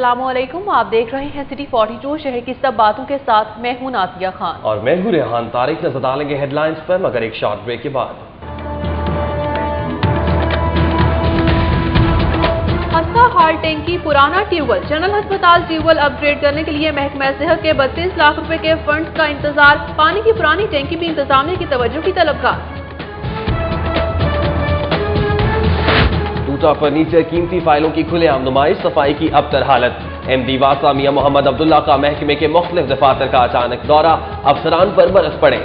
अस्सलामुअलैकुम, आप देख रहे हैं सिटी 42 शहर की सब बातों के साथ। मैं हूं नातिया खान और मैं हूं रेहान तारिक। नजर डालेंगे हेडलाइंस पर, मगर एक शॉर्ट ब्रेक के बाद। हस्ता हाल टैंकी पुराना ट्यूबवेल, जनरल अस्पताल ट्यूबवेल अपग्रेड करने के लिए महकमा सेहत के 32 लाख रुपए के फंड का इंतजार। पानी की पुरानी टैंकी भी इंतजामिया की तवज्जो की तलबगार। टूटा फर्नीचर, कीमती फाइलों की खुलेआम नुमाइश, सफाई की अबतर हालत। एमडी वासा मियां मोहम्मद अब्दुल्ला का महकमे के मुख्तलिफ दफातर का अचानक दौरा, अफसरान पर बरस पड़े।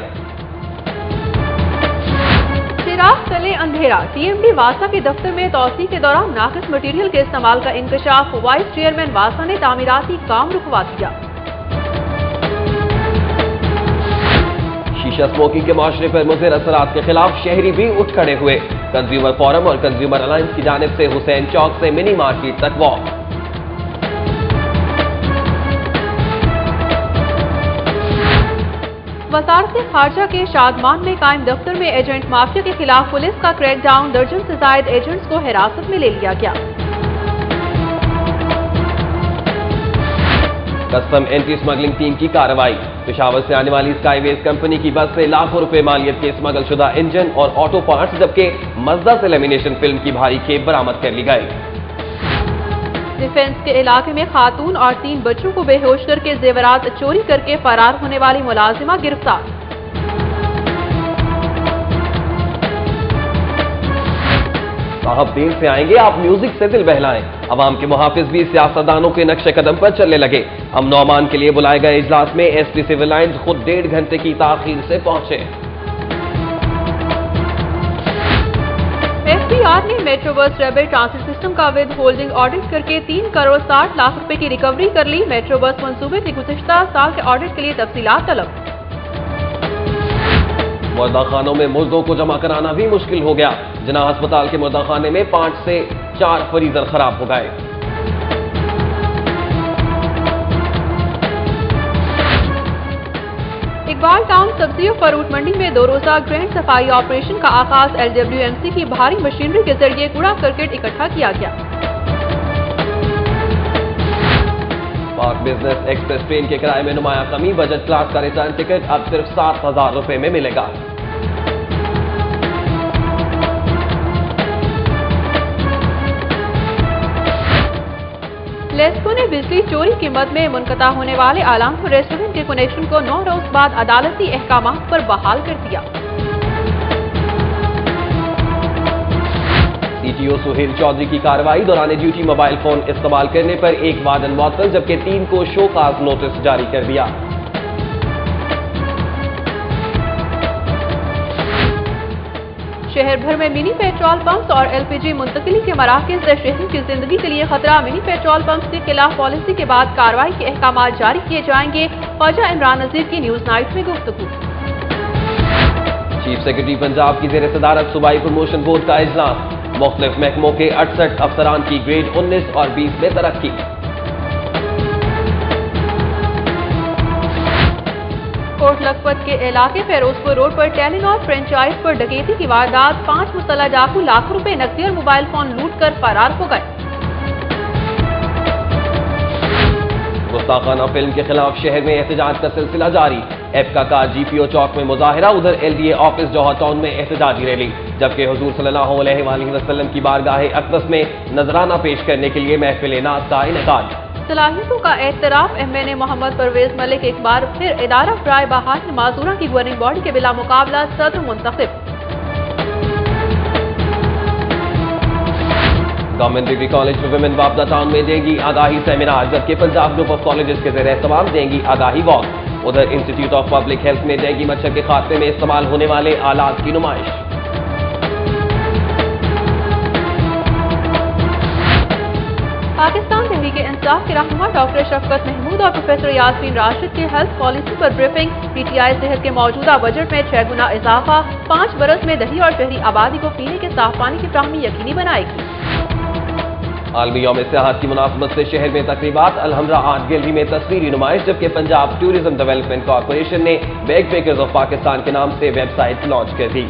चिराग तले अंधेरा, टीएमडी वासा के दफ्तर में तौसी के दौरान नाकिस मटीरियल के इस्तेमाल का इंकशाफ। वाइस चेयरमैन वासा ने तामीराती काम रुकवा दिया। शीशा स्मोकिंग के माशरे पर मुज़िर असरात के खिलाफ शहरी भी उठ खड़े हुए। कंज्यूमर फोरम और कंज्यूमर अलायंस की जानिब से हुसैन चौक से मिनी मार्केट तक वॉक। वजारत खारजा के शादमान में कायम दफ्तर में एजेंट माफिया के खिलाफ पुलिस का क्रैकडाउन, दर्जन से जायद एजेंट्स को हिरासत में ले लिया गया। कस्टम एंटी स्मगलिंग टीम की कार्रवाई, पेशावर से आने वाली स्काईवेज कंपनी की बस से लाखों रुपए मालियत के स्मगल शुदा इंजन और ऑटो पार्ट्स, जबकि मजदा से लेमिनेशन फिल्म की भारी खेप बरामद कर ली गई। डिफेंस के इलाके में खातून और 3 बच्चों को बेहोश करके जेवरात चोरी करके फरार होने वाली मुलाजिमा गिरफ्तार। साहब देर से आएंगे, आप म्यूजिक से दिल बहलाएं। अवाम के मुहाफिज भी सियासतदानों के नक्शे कदम पर चलने लगे। अमन और अमान के लिए बुलाए गए इजलास में एसपी सिविल लाइंस खुद 1.5 घंटे की ताखीर से पहुंचे। एफबीआर ने metro bus rapid transit system का विद होल्डिंग ऑडिट करके 3 करोड़ 60 लाख रुपए की रिकवरी कर ली। मेट्रो बस मंसूबे के गुज़िश्ता साल के ऑडिट के लिए तफसीलात तलब। मुर्दा खानों में मुर्दों को जमा कराना भी मुश्किल हो गया। जना अस्पताल के मुर्दा खाने में 5 से 4 फ्रीजर खराब हो गए। इकबाल टाउन सब्जी और फ्रूट मंडी में 2 रोजा ग्रैंड सफाई ऑपरेशन का आगाज। LWMC की भारी मशीनरी के जरिए कूड़ा करकट इकट्ठा किया गया। पाक बिजनेस एक्सप्रेस ट्रेन के किराए में नुमाया कमी, बजट क्लास का रिटर्न टिकट अब सिर्फ 7,000 रुपए में मिलेगा। लेस्को ने बिजली चोरी की मद में मुनक़ता होने वाले आलमपुर रेस्टोरेंट के कनेक्शन को 9 रोज बाद अदालती अहकामात पर बहाल कर दिया। सीटीओ सुहेल चौधरी की कार्रवाई, दौरान ड्यूटी मोबाइल फोन इस्तेमाल करने पर 1 वार्डन मुअत्तल, जबकि 3 को शोकाज नोटिस जारी कर दिया। शहर भर में मिनी पेट्रोल पंप्स और LPG मुंतकिली के मराकज़ से शहरी की जिंदगी के लिए खतरा। मिनी पेट्रोल पंप्स के खिलाफ पॉलिसी के बाद कार्रवाई के अहकाम जारी किए जाएंगे। ख्वाजा इमरान नज़ीर की न्यूज नाइट में गुफ्तगू। चीफ सेक्रेटरी पंजाब की ज़ेर सदारत सूबाई प्रमोशन बोर्ड का इजलास, मुख्तलिफ महकमों के 68 अफसरान की ग्रेड 19 और 20 में तरक्की। कोट लखपत के इलाके फेरोजपुर रोड पर टेलीनॉर फ्रेंचाइज पर डकैती की वारदात, 5 मुस्तला डाकू लाखों रुपए नकदी और मोबाइल फोन लूट कर फरार हो गए। गुस्ताखाना फिल्म के खिलाफ शहर में एहतजाज का सिलसिला जारी। एपका का GPO चौक में मुजाहिरा, उधर LDA ऑफिस जौहर टाउन में एहतजाजी रैली, जबकि हुजूर सल्लल्लाहु अलैहि वसल्लम की बारगाह अक़दस में नजराना पेश करने के लिए महफिल नात का इनेकाद। सलाहियतों का एतराफ, MNA मोहम्मद परवेज मलिक एक बार फिर इदारा फ्राय बहार माजूरा की गवर्निंग बॉडी के बिला मुकाबला सदर मुंतखब। Government degree college for women Wapda town में देंगी आगाही सेमिनार, जबकि पंजाब ग्रुप ऑफ कॉलेजेस के ज़ेर एहतमाम देंगी आगाही वॉक। उधर इंस्टीट्यूट ऑफ पब्लिक हेल्थ में देंगी मच्छर के खात्मे में इस्तेमाल होने वाले आलात की नुमाइश। पाकिस्तान तहरीक इंसाफ के रहनुमा डॉक्टर शफकत महमूद और प्रोफेसर यास्मीन राशिद की हेल्थ पॉलिसी पर ब्रीफिंग। PTI सेहत के मौजूदा बजट में 6 गुना इजाफा, 5 बरस में दही और शहरी आबादी को पीने के साफ पानी की फराहमी यकीनी बनाएगी। आलमी यौम सियाहत की मुनासबत से शहर में तकरीबात, अलहमरा आर्ट गैलरी में तस्वीरी नुमाइश, जबकि पंजाब टूरिज्म डेवलपमेंट कॉर्पोरेशन ने बैकपैकर्स ऑफ पाकिस्तान के नाम से वेबसाइट लॉन्च कर दी।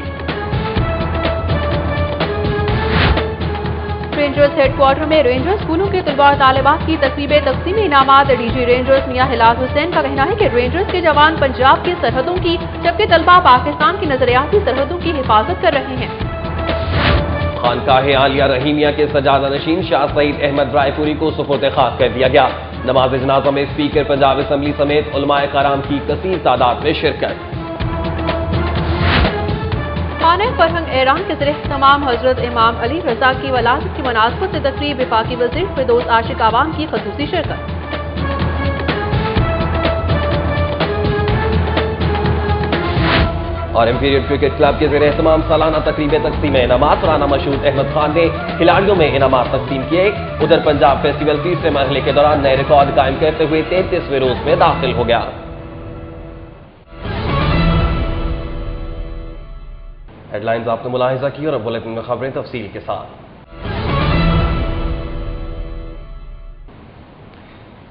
स्ट्रेंजर हेड क्वार्टर में रेंजर्स स्कूलों के तलबा और तालिबात की तकरीब तकसीमी इनामात। डीजी रेंजर्स मियां हिलाल हुसैन का कहना है कि रेंजर्स के जवान पंजाब की सरहदों की, जबकि तलबा पाकिस्तान की नजरियाती सरहदों की हिफाजत कर रहे हैं। खानकाह आलिया रहीमिया के सजादा नशीन शाह सईद अहमद रायपुरी को सुपुर्द खाक कर दिया गया। नमाज जनाजा में स्पीकर पंजाब असम्बली समेत उलमाए कराम की कसीर तादाद में शिरकत। खाने फरहंग ईरान के ज़रिए तमाम हजरत इमाम अली रजा की वलादत की मुनासबत से तकरीब वफाकी वज़ीर फिरदौस आशिक आवाम की ख़ुसूसी शिरकत। और इंपीरियल क्रिकेट क्लब के ज़रिए तमाम सालाना तकरीब तकसीम इनामात। राना मशहूद अहमद खान ने खिलाड़ियों में इनामात तकसीम किए। उधर पंजाब फेस्टिवल तीसरे मरहले के दौरान नए रिकॉर्ड कायम करते हुए 33वें रोज में दाखिल हो गया। हेडलाइंस आपने मुलाहिजा की और अब बुलेटिन में खबरें तफसील के साथ।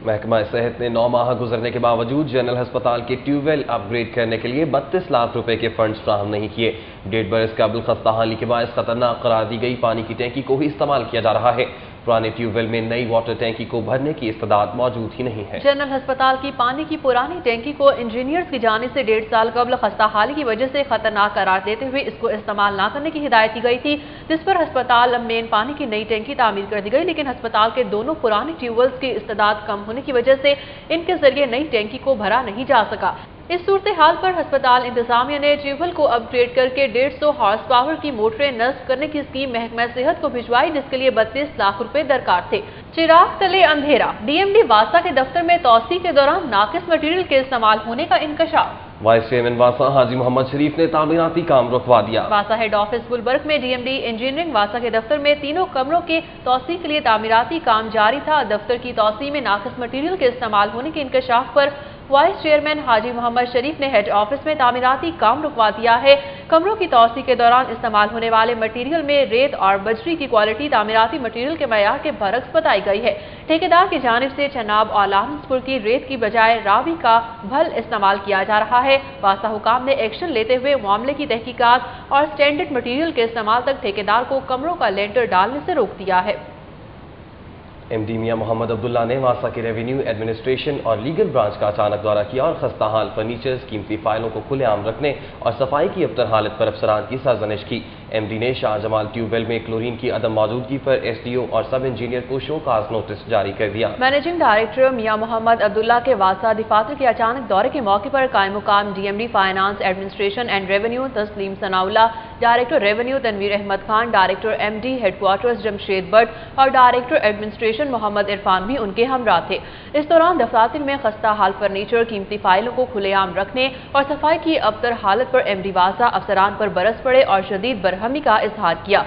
महकमा सेहत ने 9 माह गुजरने के बावजूद जनरल अस्पताल के ट्यूबवेल अपग्रेड करने के लिए 32 लाख रुपए के फंड्स फ्राहम नहीं किए। 1.5 बरस कबल खस्ताहाली के बायस खतरनाक करार दी गई पानी की टैंकी को ही इस्तेमाल किया जा रहा है। पुराने ट्यूबवेल में नई वाटर टैंकी को भरने की इस्तेदाद मौजूद ही नहीं है। जनरल अस्पताल की पानी की पुरानी टैंकी को इंजीनियर्स की जानिब से 1.5 साल कबल खस्ताहाली की वजह से खतरनाक करार देते हुए इसको इस्तेमाल न करने की हिदायत की गई थी, जिस पर अस्पताल मेन पानी की नई टैंकी तामीर कर दी गई। लेकिन अस्पताल के दोनों पुराने ट्यूबवेल्स की इस्तेदाद कम होने की वजह से इनके जरिए नई टैंकी को भरा नहीं जा सका। इस सूरत हाल पर अस्पताल इंतजामिया ने ट्यूबवेल को अपग्रेड करके 150 हॉर्स पावर की मोटरें नस्ब करने की स्कीम महकमा सेहत को भिजवाई, जिसके लिए 32 लाख रुपए दरकार थे। चिराग तले अंधेरा। डीएमडी वासा के दफ्तर में तौसी के दौरान नाकिस मटीरियल के इस्तेमाल होने का इंकशाफ। वाइस चेयरमैन वासा हाजी मोहम्मद शरीफ ने तामीराती काम रुकवा दिया। वासा हेड ऑफिस गुलबर्ग में डीएमडी इंजीनियरिंग वासा के दफ्तर में तीनों कमरों के तौसी के लिए तामीराती काम जारी था। दफ्तर की तौसी में नाकिस मटीरियल के इस्तेमाल होने के इंकशाफ पर वाइस चेयरमैन हाजी मोहम्मद शरीफ ने हेड ऑफिस में तामीराती काम रुकवा दिया है। कमरों की तौसी के दौरान इस्तेमाल होने वाले मटीरियल में रेत और बजरी की क्वालिटी तामीराती मटीरियल के मयार के बरक्स बताई गई है। ठेकेदार की जानिब से चनाब और लाहौरपुर की रेत की बजाय रावी का भल इस्तेमाल किया जा रहा है। वासा हुकाम ने एक्शन लेते हुए मामले की तहकीकात और स्टैंडर्ड मटीरियल के इस्तेमाल तक ठेकेदार को कमरों का लेंटर डालने से रोक दिया है। एमडी मियां मोहम्मद अब्दुल्ला ने वासा के रेवेन्यू एडमिनिस्ट्रेशन और लीगल ब्रांच का अचानक दौरा किया और खस्ताहाल फर्नीचर्स, कीमती फाइलों को खुलेआम रखने और सफाई की अबतर हालत पर अफसरान की सरजनिश की। एमडी ने शाह जमाल ट्यूबवेल में क्लोरीन की अदम मौजूदगी पर एसडीओ और सब इंजीनियर को शोकाज नोटिस जारी कर दिया। मैनेजिंग डायरेक्टर मियां मोहम्मद अब्दुल्ला के वासा दफातर के अचानक दौरे के मौके पर कायम मुकाम DMD finance administration and revenue Tasleem Sanaullah, director revenue Tanveer Ahmed Khan, director MD headquarters Jamshed Bhatt और डायरेक्टर एडमिनिस्ट्रेशन मोहम्मद इरफान भी उनके हमरा थे। इस दौरान दफातर में खस्ता हाल फर्नीचर, कीमती फाइलों को खुलेआम रखने और सफाई की अबतर हालत पर एमडी वासा अफसरान पर बरस पड़े और शदीद बरहमी का इजहार किया।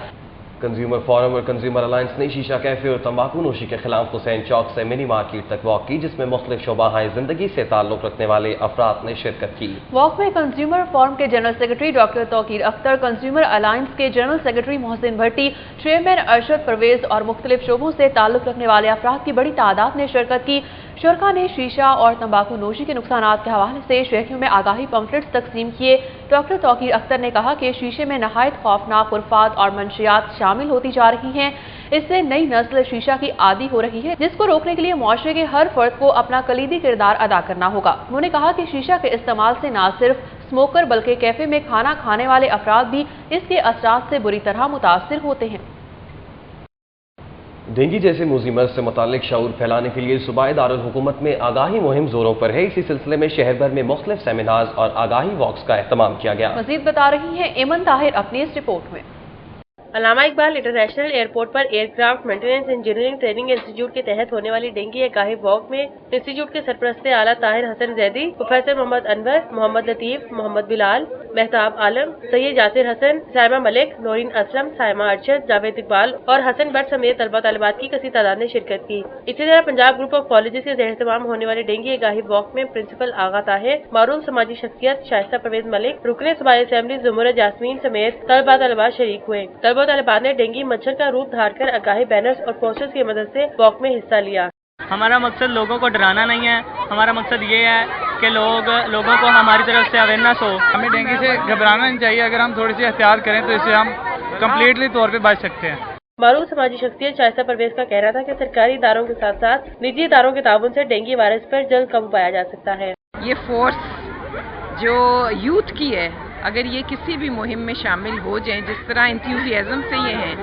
कंज्यूमर फोरम और कंज्यूमर अलायंस ने शीशा कैफे और तंबाकू नोशी के खिलाफ हुसैन चौक से मिनी मार्केट तक वॉक की, जिसमें मुख्तलिफ शोबाहाए जिंदगी से ताल्लुक रखने वाले अफराद ने शिरकत की। वॉक में कंज्यूमर फोरम के general secretary doctor Tauqeer Akhtar, consumer alliance के जनरल सेक्रेटरी मोहसिन भट्टी, चेयरमैन अरशद परवेज और मुख्तलिफ शोबों से ताल्लुक रखने वाले अफराद की बड़ी तादाद ने शिरकत की। शुरका ने शीशा और तंबाकू नोशी के नुकसानात के हवाले से शहरियों में आगाही पम्फलेट्स तकसीम किए। डॉक्टर तौकीर अख्तर ने कहा कि शीशे में नहायत खौफनाक उर्फात और मंशियात शामिल होती जा रही हैं। इससे नई नस्ल शीशा की आदी हो रही है, जिसको रोकने के लिए मुआशरे के हर फर्द को अपना कलीदी किरदार अदा करना होगा। उन्होंने कहा कि शीशा के इस्तेमाल से न सिर्फ स्मोकर बल्कि कैफे में खाना खाने वाले अफराद भी इसके असरात से बुरी तरह मुतासिर होते हैं। डेंगू जैसे मूजी मर्ज से मुतालिक शऊर फैलाने के लिए सूबाई दारुल हुकूमत में आगाही मुहिम जोरों पर है। इसी सिलसिले में शहर भर में मुख्तलिफ सेमिनार्स और आगाही वॉक्स का एहतमाम किया गया। मजीद बता रही हैं एमन ताहिर अपनी इस रिपोर्ट में। अल्लामा इकबाल इंटरनेशनल एयरपोर्ट पर aircraft maintenance engineering training institute के तहत होने वाली डेंगू आगाही वॉक में इंस्टीट्यूट के सरपरस्त आला ताहिर हसन जैदी, प्रोफेसर मोहम्मद अनवर, मोहम्मद लतीफ, मोहम्मद बिलाल, मेहताब आलम, सैयद यासिर हसन, साइमा मलिक, नौरीन असलम, साइमा अरशद, जावेद इकबाल और हसन भट्ट समेत तलबा तालिबात की कसी तादाद ने शिरकत की। इसी तरह पंजाब ग्रुप ऑफ कॉलेजेस के एहतमाम होने वाले डेंगू आगाही वॉक में प्रिंसिपल आगा ताहिर, मारूफ समाजी शख्सियत शाइस्ता परवेज मलिक, रुकने सूबाई असेंबली जुमरा जासमीन समेत तलबा तालिबात शरीक हुए। तलबा तालिबात ने डेंगू मच्छर का रूप धारकर आगाही बैनर्स और पोस्टर्स की मदद से वॉक में हिस्सा लिया। हमारा मकसद लोगों को डराना नहीं है, हमारा मकसद ये है कि लोगों को हमारी तरफ से अवेयरनेस हो। हमें डेंगू से घबराना नहीं चाहिए। अगर हम थोड़ी सी एहतियात करें तो इससे हम कम्प्लीटली तौर पे बच सकते हैं। मारूफ समाजी शख्सियत शाइस्ता परवेज का कहना था कि सरकारी इदारों के साथ साथ निजी इदारों के ताउन से डेंगू वायरस पर जल्द काबू पाया जा सकता है। ये फोर्स जो यूथ की है, अगर ये किसी भी मुहिम में शामिल हो जाएं, जिस तरह इंथ्यूजियाज्म से ये हैं,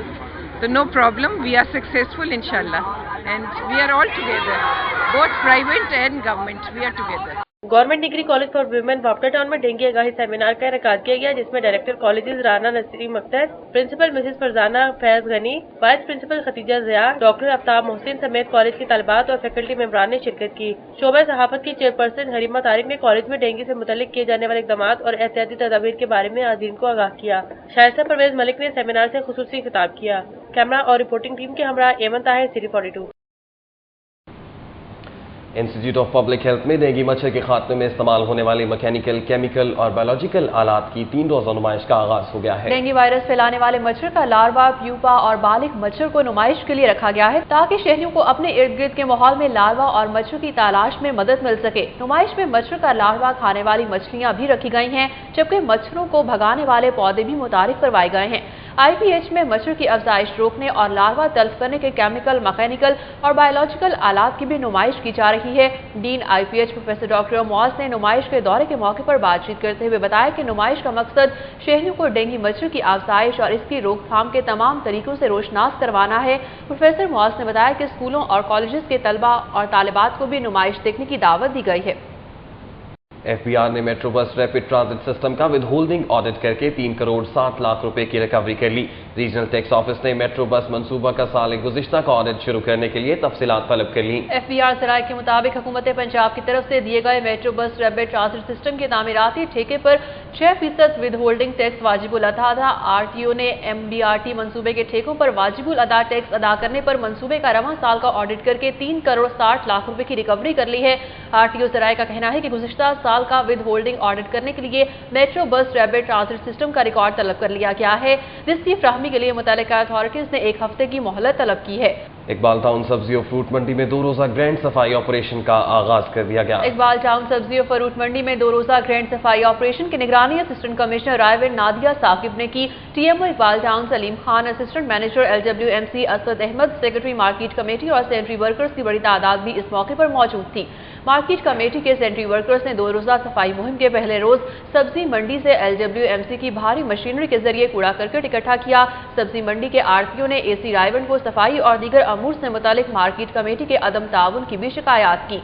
तो no problem, we are successful इंशाल्लाह and we are all together, both private and government, we are together. Government degree college for women Wapda town में डेंगू आगाही सेमिनार का इनेकाद किया गया, जिसमें director colleges Rana Naseem Akhtar, principal Mrs Farzana Faiz Ghani, vice principal Khadija Zia, doctor Aftab Mohsin समेत college की तलबात और फैकल्टी मेंबरान ने शिरकत की। शोबा सहाफत की चेयरपर्सन हरीमा तारिक ने कॉलेज में डेंगू से मुतल्लिक किए जाने वाले इक़दाम और एहतियाती तदाबीर के बारे में आज़ीन को आगाह किया। शाइस्ता परवेज मलिक ने सेमिनार से खुसूसी खिताब किया। कैमरा और रिपोर्टिंग टीम के हमरा एमन Tahir, city 42। Institute of public health में डेंगू मच्छर के खात्मे में इस्तेमाल होने वाले मैकेनिकल, केमिकल और बायोलॉजिकल आलात की 3 रोज़ा नुमाइश का आगाज हो गया है। डेंगू वायरस फैलाने वाले मच्छर का लार्वा, प्यूपा और बालिग मच्छर को नुमाइश के लिए रखा गया है, ताकि शहरियों को अपने इर्द गिर्द के माहौल में लार्वा और मच्छर की तलाश में मदद मिल सके। नुमाइश में मच्छर का लार्वा खाने वाली मछलियां भी रखी गई हैं, जबकि मच्छरों को भगाने वाले पौधे भी मुतारिफ करवाए गए हैं। IPH में मच्छर की अफजाइश रोकने और लार्वा तल्फ करने के केमिकल, मैकेनिकल और बायोलॉजिकल आलात की भी नुमाइश की जा रही है। डीन IPH प्रोफेसर डॉक्टर मौज ने नुमाइश के दौरे के मौके पर बातचीत करते हुए बताया कि नुमाइश का मकसद शहरियों को डेंगू मच्छर की अफजाइश और इसकी रोकथाम के तमाम तरीकों से रोशनास करवाना है। प्रोफेसर मौज ने बताया कि स्कूलों और कॉलेजेस के तलबा और तालिबात को भी नुमाइश देखने की दावत दी गई है। FBR ने metro bus rapid transit system का विद होल्डिंग ऑडिट करके 3 करोड़ 7 लाख रुपए की रिकवरी कर ली। रीजनल टैक्स ऑफिस ने मेट्रो बस मंसूबा का साल गुज़िश्ता का ऑडिट शुरू करने के लिए तफसीलात तलब कर ली। FBR ज़राए के मुताबिक हुकूमत पंजाब की तरफ से दिए गए metro bus rapid transit system के तामीराती ठेके पर 6% विद होल्डिंग टैक्स वाजिबुल अदा था। RTO ने MDRT मंसूबे के ठेकों पर वाजिबुल अदा टैक्स अदा करने पर मंसूबे का रवां साल का ऑडिट करके 3 करोड़ 60 लाख रुपए की रिकवरी कर ली है। RTO ज़राए का कहना है कि गुज़िश्ता साल का विद होल्डिंग ऑडिट करने के लिए metro bus rapid transit system का रिकॉर्ड तलब कर लिया गया है, जिसकी फ्राहमी के लिए मुतल्लिका अथॉरिटीज ने 1 हफ्ते की मोहलत तलब की है। इकबाल टाउन सब्जी और फ्रूट मंडी में 2 रोज़ा ग्रैंड सफाई ऑपरेशन का आगाज कर दिया गया। इकबाल टाउन सब्जी और फ्रूट मंडी में 2 रोज़ा ग्रैंड सफाई ऑपरेशन की निगरानी असिस्टेंट कमिश्नर रायविन नादिया साकिब ने की। TMO Iqbal town Salim Khan, assistant manager LWMC Asad Ahmad, secretary market committee और सेंट्री वर्कर्स की बड़ी तादाद भी इस मौके पर मौजूद थी। मार्केट कमेटी के सेंट्री वर्कर्स ने 2 रोज़ा सफाई मुहिम के पहले रोज सब्जी मंडी से LWMC की भारी मशीनरी के जरिए कूड़ा करकट इकट्ठा किया। सब्जी मंडी के आड़तियों ने AC रायवन को सफाई और दीगर अमूर से मुतालिक मार्केट कमेटी के अदम ताउन की भी शिकायत की।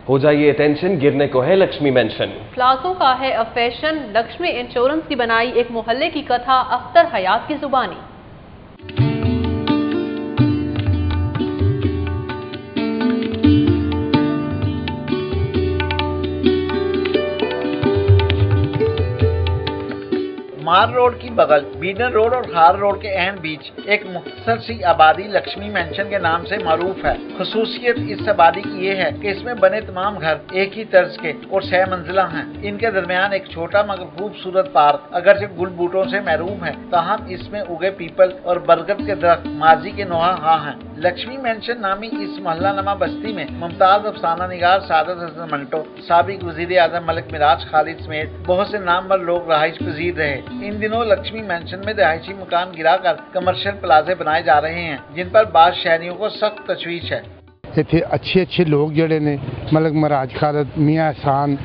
हो जाइए टेंशन, गिरने को है लक्ष्मी मेंशन। फ्लासों का है अब फैशन, लक्ष्मी इंश्योरेंस की बनाई एक मोहल्ले की कथा अख्तर हयात की जुबानी। मार रोड की बगल बीडन रोड और खार रोड के एंड बीच एक मुख्तसर सी आबादी लक्ष्मी मेंशन के नाम से मारूफ है। खुसूसियत इस आबादी की ये है कि इसमें बने तमाम घर एक ही तर्ज के और 6 मंजिला हैं। इनके दरमियान एक छोटा मगर खूबसूरत पार्क अगरचे गुल बूटों से महरूम है, ताहम इसमें उगे पीपल और बरगद के दरख्त माजी के नुहा हैं। लक्ष्मी मेंशन नामी इस मोहल्ला नमा बस्ती में मुमताज अफसाना निगार सादत हसन मंटो, साबिक वज़ीर आज़म मलिक मिराज खालिद समेत बहुत से नामवर लोग रहाइश पजीर रहे। इन दिनों लक्ष्मी मेंशन में रिहायशी मकान गिराकर कमर्शियल प्लाजे बनाए जा रहे हैं, जिन पर बाज़ शहरियों को सख्त तशवीश है। इतने अच्छे लोग जड़े ने मलिक मिराज खालिद, मियाँ एहसान,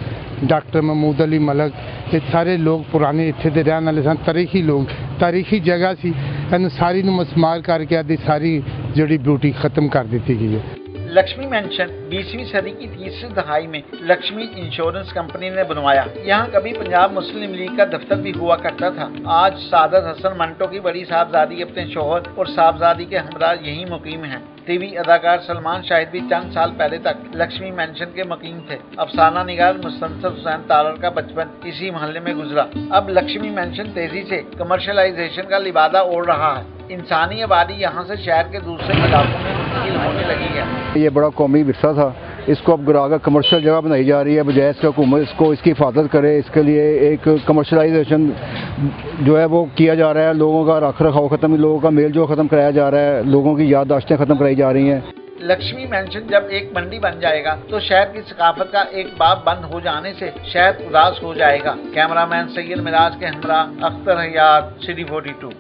डॉक्टर महमूद अली मलिक, ये सारे लोग पुराने इत्थे दे रहने वाले सन, तारीखी लोग, तारीखी जगह सी, इन सारी मसमार करके आदि सारी जड़ी ब्यूटी खत्म कर दी गई है। लक्ष्मी मेंशन 20वीं सदी की तीसरी दहाई में लक्ष्मी इंश्योरेंस कंपनी ने बनवाया। यहाँ कभी पंजाब मुस्लिम लीग का दफ्तर भी हुआ करता था। आज सादत हसन मंटो की बड़ी साहबजादी अपने शोहर और साहबजादी के हमरा यहीं मुकीम हैं। टीवी अदाकार सलमान शाहिद भी चंद साल पहले तक लक्ष्मी मेंशन के मुकीम थे। अफसाना निगार मुस्तनसब हुसैन तारर का बचपन इसी मोहल्ले में गुजरा। अब लक्ष्मी मेंशन तेजी से कमर्शलाइजेशन का लिबादा ओढ़ रहा है। इंसानी आबादी यहाँ से शहर के दूसरे इलाकों में मुंतकिल होने लगी है। ये बड़ा कौमी विरसा था, इसको अब गिराकर कमर्शियल जगह बनाई जा रही है। बजाय इसका हुकूमत इसको इसकी हिफाजत करे, इसके लिए एक कमर्शलाइजेशन जो है वो किया जा रहा है। लोगों का रख रखाव खत्म, लोगों का मेल जो खत्म कराया जा रहा है, लोगों की याददाश्तें खत्म कराई जा रही हैं। लक्ष्मी मेंशन जब एक मंडी बन जाएगा तो शहर की सकाफत का एक बाब बंद हो जाने से शहर उदास हो जाएगा। कैमरामैन सैयद मिराज के हमरा अख्तर हयात, सिटी 42।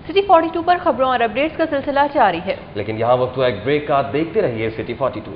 सिटी 42 पर खबरों और अपडेट्स का सिलसिला जारी है, लेकिन यहाँ वक्त हुआ एक ब्रेक का। देखते रहिए सिटी 42।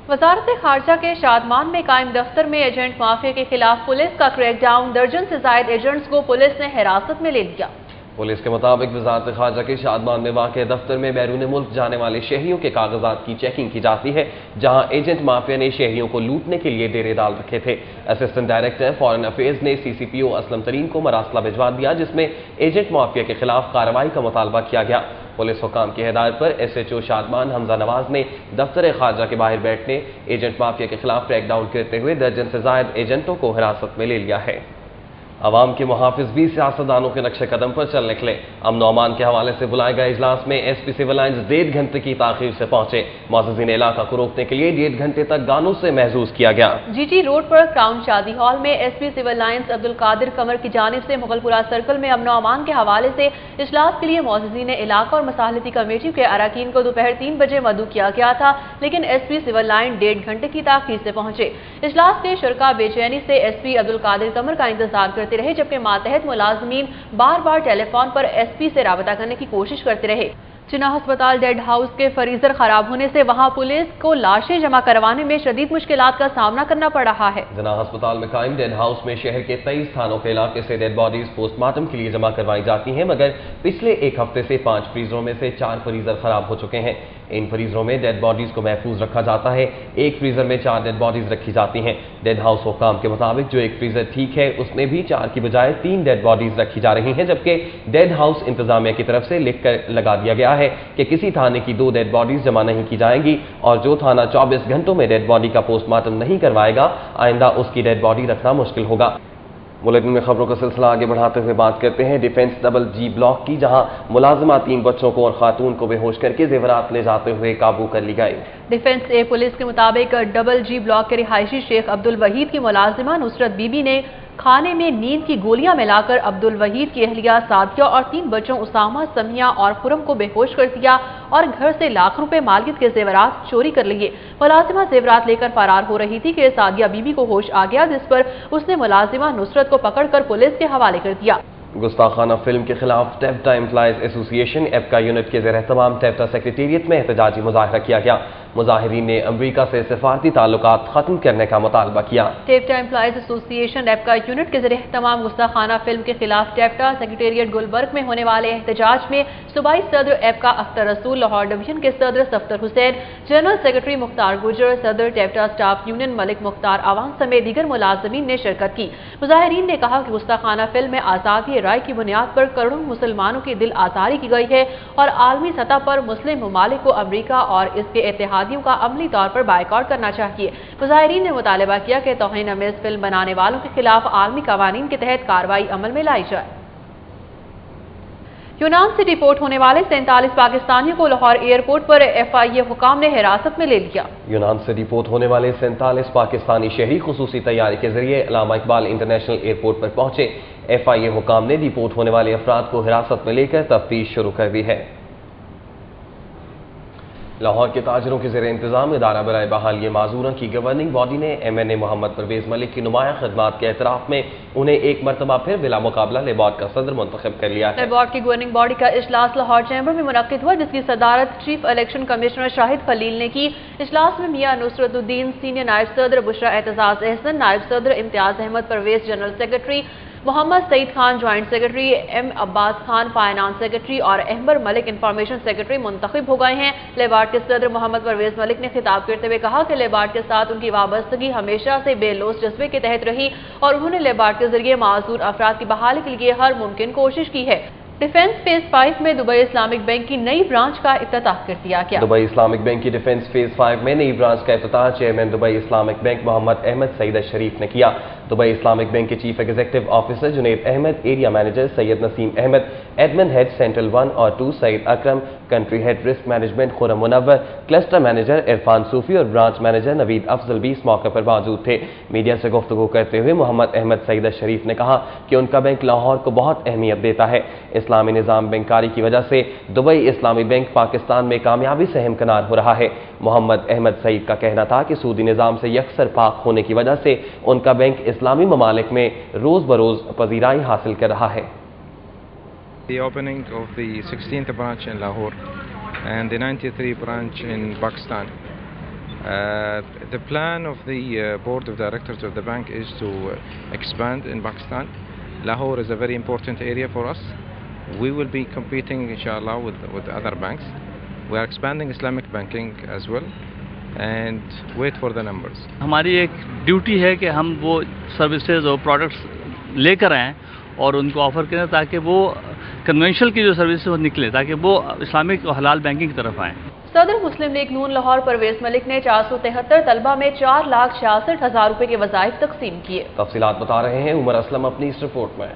वजारत खारजा के शादमान में कायम दफ्तर में एजेंट माफिया के खिलाफ पुलिस का क्रैकडाउन। दर्जन से ज्यादा एजेंट्स को पुलिस ने हिरासत में ले लिया। पुलिस के मुताबिक वजारत खारजा के शादमान में वाक़ दफ्तर में बैरून मुल्क जाने वाले शहरियों के कागजात की चेकिंग की जाती है, जहां एजेंट माफिया ने शहरियों को लूटने के लिए डेरे डाल रखे थे। असिस्टेंट डायरेक्टर फॉरेन अफेयर्स ने CCPO असलम तरीन को मरासला भिजवा दिया, जिसमें एजेंट माफिया के खिलाफ कार्रवाई का मुतालबा किया गया। पुलिस हुकाम की हिदायत पर SHO शादमान हमजा नवाज ने दफ्तर खारजा के बाहर बैठने एजेंट माफिया के खिलाफ क्रैकडाउन करते हुए दर्जन से ज्यादा एजेंटों को हिरासत में ले लिया है। अवाम के मुहाफिज भी सियासतदानों के नक्शे कदम पर चल निकले। अमन और अमान के हवाले से बुलाए गए इजलास में SP सिविल लाइन्स 1.5 घंटे की ताखीर से पहुंचे। मुअज़्ज़िज़ीन इलाका को रोकने के लिए 1.5 घंटे तक गानों से महजूज किया गया। GT रोड पर क्राउन शादी हॉल में SP civil lines Abdul Qadir Qamar की जानिब से मुगलपुरा सर्कल में अमन और अमान के हवाले से इजलास के लिए मुअज़्ज़िज़ीन इलाका और मसालती कमेटी के अरकान को दोपहर 3 बजे मदऊ किया गया था, लेकिन SP सिविल लाइन 1.5 घंटे की ताखीर से पहुंचे। इजलास के शुरका बेचैनी से SP अब्दुल कादिर कमर का इंतजार करते रहे, जबकि मातहत मुलाजमीन बार बार टेलीफोन पर SP से राबता करने की कोशिश करते रहे। जिन्ना अस्पताल डेड हाउस के फ्रीजर खराब होने से वहां पुलिस को लाशें जमा करवाने में शदीद मुश्किलात का सामना करना पड़ रहा है। जिन्ना अस्पताल में कायम डेड हाउस में शहर के 23 थानों के इलाके से डेड बॉडीज पोस्टमार्टम के लिए जमा करवाई जाती हैं, मगर पिछले एक हफ्ते से 5 फ्रीजरों में से 4 फ्रीजर खराब हो चुके हैं। इन फ्रीजरों में डेड बॉडीज को महफूज रखा जाता है। एक फ्रीजर में 4 डेड बॉडीज रखी जाती हैं। डेड हाउस हुकाम के मुताबिक जो एक फ्रीजर ठीक है, उसमें भी 4 की बजाय 3 डेड बॉडीज रखी जा रही हैं, जबकि डेड हाउस इंतजामिया की तरफ से लिख कर लगा दिया गया है कि किसी थाने की 2 डेड बॉडीज जमा नहीं की जाएंगी और जो थाना 24 घंटों में डेड बॉडी का पोस्टमार्टम नहीं करवाएगा, आइंदा उसकी डेड बॉडी रखना मुश्किल होगा। बुलेटिन में खबरों का सिलसिला आगे बढ़ाते हुए बात करते हैं डिफेंस डबल G ब्लॉक की, जहां मुलाजिमा 3 बच्चों को और खातून को बेहोश करके जेवरात ले जाते हुए काबू कर ली गई। डिफेंस ए पुलिस के मुताबिक डबल G ब्लॉक के रिहायशी शेख अब्दुल वहीद की मुलाजिमा नुसरत बीबी ने खाने में नींद की गोलियां मिलाकर अब्दुल वहीद की अहलिया सादिया और 3 बच्चों उसामा, समिया और खुरम को बेहोश कर दिया और घर से लाख रुपए मालियत के जेवरात चोरी कर लिए। मुलाजिमा जेवरात लेकर फरार हो रही थी कि सादिया बीबी को होश आ गया, जिस पर उसने मुलाजिमा नुसरत को पकड़कर पुलिस के हवाले कर दिया। गुस्ताखाना फिल्म के खिलाफ टेप्टा एम्प्लॉइज एसोसिएशन एपका यूनिट के ज़ेर एहतमाम टेप्टा सेक्रेटेरिएट में एहतजाजी मुजाहरा किया गया। मुजाहिरीन ने अमरीका से सिफारती ताल्लुकात खत्म करने का मुतालबा किया। टेप्टा एम्प्लॉइज एसोसिएशन एपका यूनिट के ज़ेर एहतमाम गुस्ताखाना फिल्म के खिलाफ टेप्टा सेक्रेटेरिएट गुलबर्ग में होने वाले एहतजाज में सूबाई सदर एपका अख्तर रसूल, लाहौर डिवीजन के सदर सफ्तर हुसैन, जनरल सेक्रेटरी मुख्तार गुजर, सदर टेप्टा स्टाफ यूनियन मलिक मुख्तार आवाम समेत दीगर मुलाजमीन ने शिरकत की। मुजाहिरीन ने कहा कि गुस्ताखाना फिल्म में आज़ादी राय की बुनियाद पर करोड़ों मुसलमानों की दिल आज़ारी की गई है और आलमी सतह पर मुस्लिम ममालिक को अमरीका और इसके इत्तेहादियों का अमली तौर पर बायकॉट करना चाहिए। मुजाहिरीन ने मुतालबा किया कि तौहीन आमेज़ फिल्म बनाने वालों के खिलाफ आलमी कवानीन के तहत कार्रवाई अमल में लाई जाए। यूनान से डिपोर्ट होने वाले 47 पाकिस्तानियों को लाहौर एयरपोर्ट पर FIA हुकाम ने हिरासत में ले लिया। यूनान से डिपोर्ट होने वाले 47 पाकिस्तानी शहरी खुसूसी तैयारी के जरिए अल्लामा इकबाल इंटरनेशनल एयरपोर्ट पर पहुंचे। FIA हुकाम ने डिपोर्ट होने वाले अफराद को हिरासत में लेकर तफ्तीश शुरू कर दी है। लाहौर के ताजरों के ज़ेर इंतजाम इदारा बराए बहाली माजूरा की गवर्निंग बॉडी ने MNA मोहम्मद परवेज मलिक की नुमाया खदमात के एतराफ़ में उन्हें एक मरतबा फिर बिला मुकाबला लेबॉर्ड का सदर मुंतखब कर लिया है। लेबॉर्ड की गवर्निंग बॉडी का इजलास लाहौर चैम्बर में मुनक्किद हुआ, जिसकी सदारत chief election commissioner Shahid Khalil ने की। इजलास में मियां नुसरतुद्दीन सीनियर नायब सदर, बुशरा एतजाज एहसन नायब सदर, Imtiaz Ahmad Parvez general secretary, Mohammad Saeed Khan joint secretary, M Abbas Khan finance secretary और अहमर मलिक इंफॉर्मेशन सेक्रेटरी मुंतखब हो गए हैं। लेबार्ड के सदर मोहम्मद परवेज मलिक ने खिताब करते हुए कहा कि लेबार्ड के साथ उनकी वाबस्तगी हमेशा से बेलोस जज्बे के तहत रही और उन्होंने लेबार्ड के जरिए माजूर अफराद की बहाली के लिए हर मुमकिन कोशिश की है। डिफेंस फेज 5 में दुबई इस्लामिक बैंक की नई ब्रांच का इफ्तिताह कर दिया गया। दुबई इस्लामिक बैंक की डिफेंस फेज 5 में नई ब्रांच का इफ्तिताह chairman Dubai Islamic bank Mohammad Ahmed Saeed Sharif ने किया। दुबई इस्लामिक बैंक के chief executive officer Junaid Ahmed, area manager Syed Naseem Ahmed, admin head central 1 और 2 Saeed Akram, country head risk management Khurram Munawar, cluster manager Irfan Sufi اور برانچ مینیجر نوید افضل بھی اس موقع پر موجود تھے۔ میڈیا سے گفتگو کرتے ہوئے محمد احمد سعید شریف نے کہا کہ ان کا بینک لاہور کو بہت اہمیت دیتا ہے۔ اسلامی نظام بینکاری کی وجہ سے دبئی اسلامی بینک پاکستان میں کامیابی سے ہمکنار ہو رہا ہے۔ محمد احمد سعید کا کہنا تھا کہ سودی نظام سے یکسر پاک ہونے کی وجہ سے ان کا بینک اسلامی ممالک میں روز بروز پذیرائی حاصل کر رہا ہے۔ The opening of the 16th branch in Lahore and the 93 branch in Pakistan. The plan of the board of directors of the bank is to expand in Pakistan. Lahore is a very important area for us. We will be competing inshallah with other banks. We are expanding Islamic banking as well and wait for the numbers. ہماری ایک duty ہے کہ ہم وہ services اور products لے کر آئیں اور ان کو آفر کریں تاکہ وہ کنونشنل کی جو سروسز وہ نکلے، تاکہ وہ اسلامک اور حلال بینکنگ کی طرف آئیں۔ صدر مسلم لیگ نون لاہور پرویز ملک نے 473 طلبہ میں 4,66,000 روپے کے وظائف تقسیم کیے۔ تفصیلات بتا رہے ہیں عمر اسلم اپنی اس رپورٹ میں۔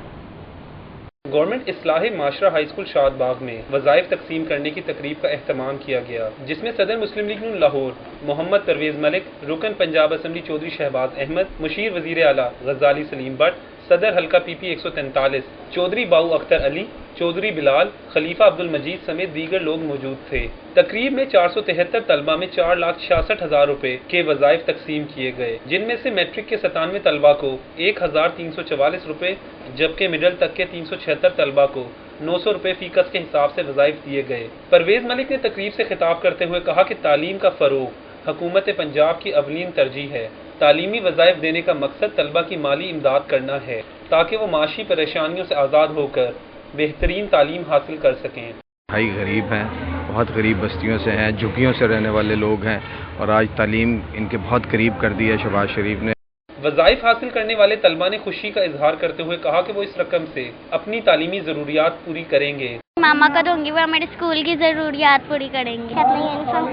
گورنمنٹ اصلاح معاشرہ ہائی اسکول شاد باغ میں وظائف تقسیم کرنے کی تقریب کا اہتمام کیا گیا، جس میں صدر مسلم لیگ نون لاہور محمد پرویز ملک، رکن پنجاب اسمبلی چودھری شہباز احمد، مشیر وزیر اعلیٰ غزالی سلیم بٹ، صدر حلقہ پی پی 143 چودھری باؤ اختر علی، چودھری بلال، خلیفہ عبد المجید سمیت دیگر لوگ موجود تھے۔ تقریب میں 473 طلبہ میں 4,66,000 روپے کے وظائف تقسیم کیے گئے، جن میں سے میٹرک کے 97 طلبہ کو 1,344 روپے جبکہ مڈل تک کے 376 طلبہ کو 900 روپے فی کس کے حساب سے وظائف دیے گئے۔ پرویز ملک نے تقریب سے خطاب کرتے ہوئے کہا کہ تعلیم کا فروغ حکومت پنجاب کی اولین ترجیح ہے۔ تعلیمی وظائف دینے کا مقصد طلبہ کی مالی امداد کرنا ہے تاکہ وہ معاشی پریشانیوں سے آزاد ہو کر بہترین تعلیم حاصل کر سکیں۔ بھائی غریب ہیں، بہت غریب بستیوں سے ہیں، جھگیوں سے رہنے والے لوگ ہیں اور آج تعلیم ان کے بہت قریب کر دی ہے شہباز شریف نے۔ وظائف حاصل کرنے والے طلبہ نے خوشی کا اظہار کرتے ہوئے کہا کہ وہ اس رقم سے اپنی تعلیمی ضروریات پوری کریں گے۔ ماما کا دوں گی، وہ ہمارے اسکول کی ضروریات پوری کریں گے۔ اپنی یونیفارم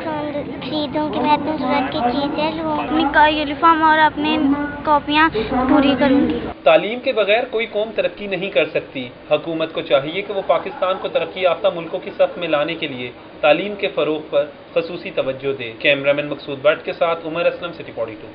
خریدوں گی، میں اپنی ضرورت کی چیزیں لوں، اپنی یونیفارم اور اپنی کاپیاں پوری کروں گی۔ تعلیم کے بغیر کوئی قوم ترقی نہیں کر سکتی۔ حکومت کو چاہیے کہ وہ پاکستان کو ترقی یافتہ ملکوں کی صف میں لانے کے لیے تعلیم کے فروغ پر خصوصی توجہ دے۔ کیمرامین مقصود بٹ کے ساتھ عمر اسلم، سٹی 42۔